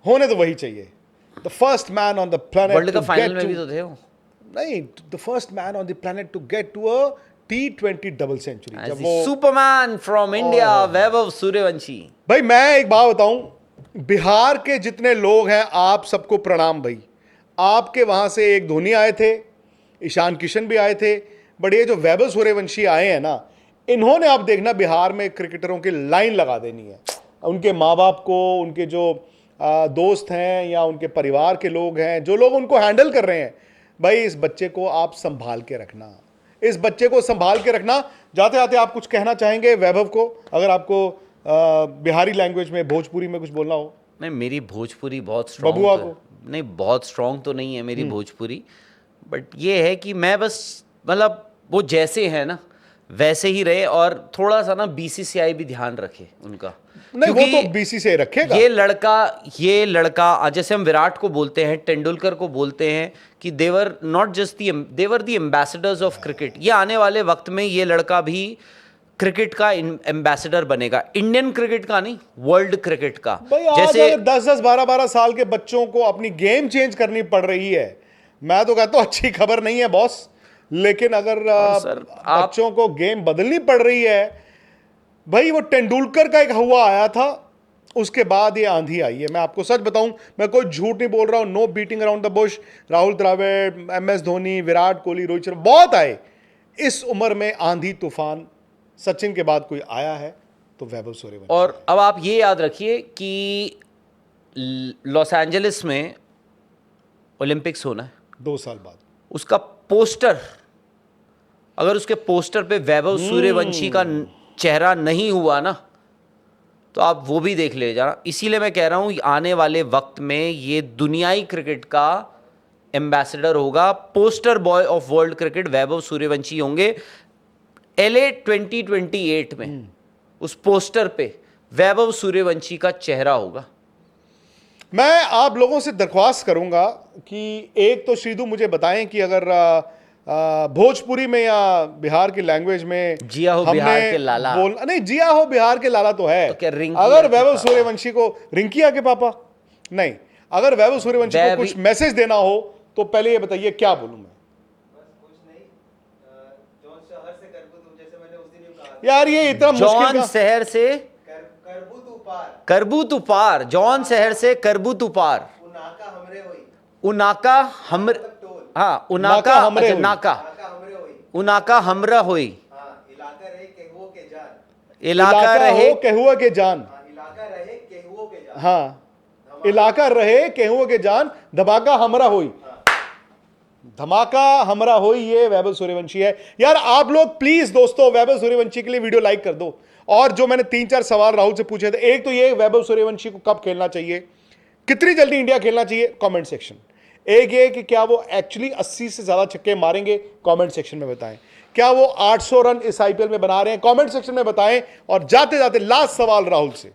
होने तो वही चाहिए। The first man on the planet. World cup final में भी तो थे वो। नहीं, the first man on the planet to get to a T20 double century. जब वो superman from India, Vaibhav Suryavanshi. भाई मैं एक बात बताऊं, बिहार के जितने लोग हैं, आप सबको प्रणाम भाई। आपके वहां से एक धोनी आए थे, ईशान किशन भी आए थे, बट ये जो वैभव सूर्यवंशी आए हैं ना, इन्होंने आप देखना बिहार में क्रिकेटरों की लाइन लगा देनी है। उनके माँ बाप को, उनके जो दोस्त हैं या उनके परिवार के लोग हैं, जो लोग उनको हैंडल कर रहे हैं, भाई इस बच्चे को आप संभाल के रखना, इस बच्चे को संभाल के रखना। जाते जाते आप कुछ कहना चाहेंगे वैभव को, अगर आपको बिहारी लैंग्वेज में, भोजपुरी में कुछ बोलना हो? नहीं, मेरी भोजपुरी बहुत स्ट्रॉन्ग बबुआ तो को? नहीं, बहुत स्ट्रॉन्ग तो नहीं है मेरी भोजपुरी, बट ये है कि मैं बस मतलब वो जैसे है ना वैसे ही रहे, और थोड़ा सा ना बीसीसीआई भी ध्यान रखे उनका। नहीं, वो क्योंकि तो बीसीसीआई रखेगा। ये लड़का जैसे हम विराट को बोलते हैं, तेंदुलकर को बोलते हैं कि they're not just they're the ambassadors of cricket. ये आने वाले वक्त में ये लड़का भी क्रिकेट का एम्बेसडर बनेगा, इंडियन क्रिकेट का नहीं, वर्ल्ड क्रिकेट का। भाई आज जैसे अगर 10-10, 12-12 साल के बच्चों को अपनी गेम चेंज करनी पड़ रही है, मैं तो कहता हूं अच्छी खबर नहीं है बॉस। लेकिन अगर सर, बच्चों को गेम बदलनी पड़ रही है, भाई वो तेंदुलकर का एक हुआ आया था, उसके बाद ये आंधी आई है। मैं आपको सच बताऊं, मैं कोई झूठ नहीं बोल रहा हूं, no beating around the bush. Rahul Dravid, MS Dhoni, Virat Kohli, Rohit Sharma बहुत आए। इस उम्र में आंधी तूफान सचिन के बाद कोई आया है तो वैभव सूर्यवंशी। और अब आप ये याद रखिए कि लॉस एंजलिस में ओलंपिक्स होना है 2 साल बाद। उसका पोस्टर, अगर उसके पोस्टर पे वैभव सूर्यवंशी का चेहरा नहीं हुआ ना, तो आप वो भी देख ले जाना। इसीलिए मैं कह रहा हूं आने वाले वक्त में ये दुनियाई क्रिकेट का एम्बेसडर होगा, poster boy of world cricket Vaibhav Suryavanshi होंगे। LA 2028 में उस पोस्टर पे वैभव सूर्यवंशी का चेहरा होगा। मैं आप लोगों से दरख्वास्त करूंगा कि एक तो श्रीधु मुझे बताएं कि अगर भोजपुरी में या बिहार की लैंग्वेज में जिया हो बिहार के लाला, नहीं, जिया हो बिहार के लाला तो है, तो क्या रिंकी अगर वैभव सूर्यवंशी को, रिंकिया के पापा नहीं, अगर वैभव सूर्यवंशी को कुछ मैसेज देना हो तो पहले ये बताइए क्या बोलूं मैं? यार ये इतना मुश्किल जॉन का, शहर से करबू तू पार, जॉन शहर से करबू तू पार, उनाका हमरे, हाँ उनाका हमरे अच्छा, हुई। नाका उनाका हमरा होई, इलाका रहे केहुआ के जान, हाँ इलाका रहे केहुआ के जान, धमाका हमरा होई, धमाका हमरा होई, ये वैभव सूर्यवंशी है। यार आप लोग प्लीज दोस्तों वैभव सूर्यवंशी के लिए वीडियो लाइक कर दो। और जो मैंने 3-4 सवाल राहुल से पूछे थे, एक तो ये वैभव सूर्यवंशी को कब खेलना चाहिए, कितनी जल्दी इंडिया खेलना चाहिए, कमेंट सेक्शन। एक ये कि क्या वो एक्चुअली 80 से ज्यादा छक्के मारेंगे, कमेंट सेक्शन में बताएं। क्या वो 800 रन इस आईपीएल में बना रहे हैं, कमेंट सेक्शन में बताएं। और जाते जाते लास्ट सवाल राहुल से,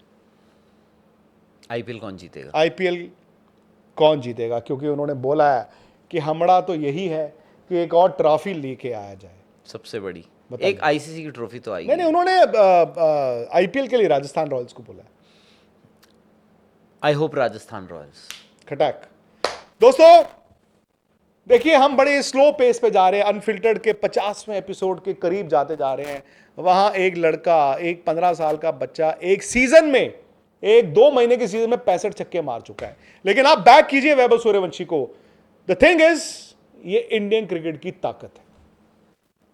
आईपीएल कौन जीतेगा? आईपीएल कौन जीतेगा? क्योंकि उन्होंने बोला है कि हमारा तो यही है कि एक और ट्रॉफी लेके आया जाए, सबसे बड़ी बताइए। एक आईसीसी की ट्रॉफी तो आई नहीं, उन्होंने आईपीएल के लिए राजस्थान रॉयल्स को बोला है। I hope Rajasthan Royals. खटक। दोस्तों देखिए, हम बड़े स्लो पेस पे जा रहे हैं, अनफिल्टर्ड के 50वें एपिसोड के करीब जाते जा रहे हैं। वहां एक लड़का, एक 15 साल का बच्चा, एक सीजन में, एक 2 महीने के सीजन में 65 छक्के मार चुका है। लेकिन आप बैक कीजिए वैभव सूर्यवंशी को। द थिंग इज, ये इंडियन क्रिकेट की ताकत है।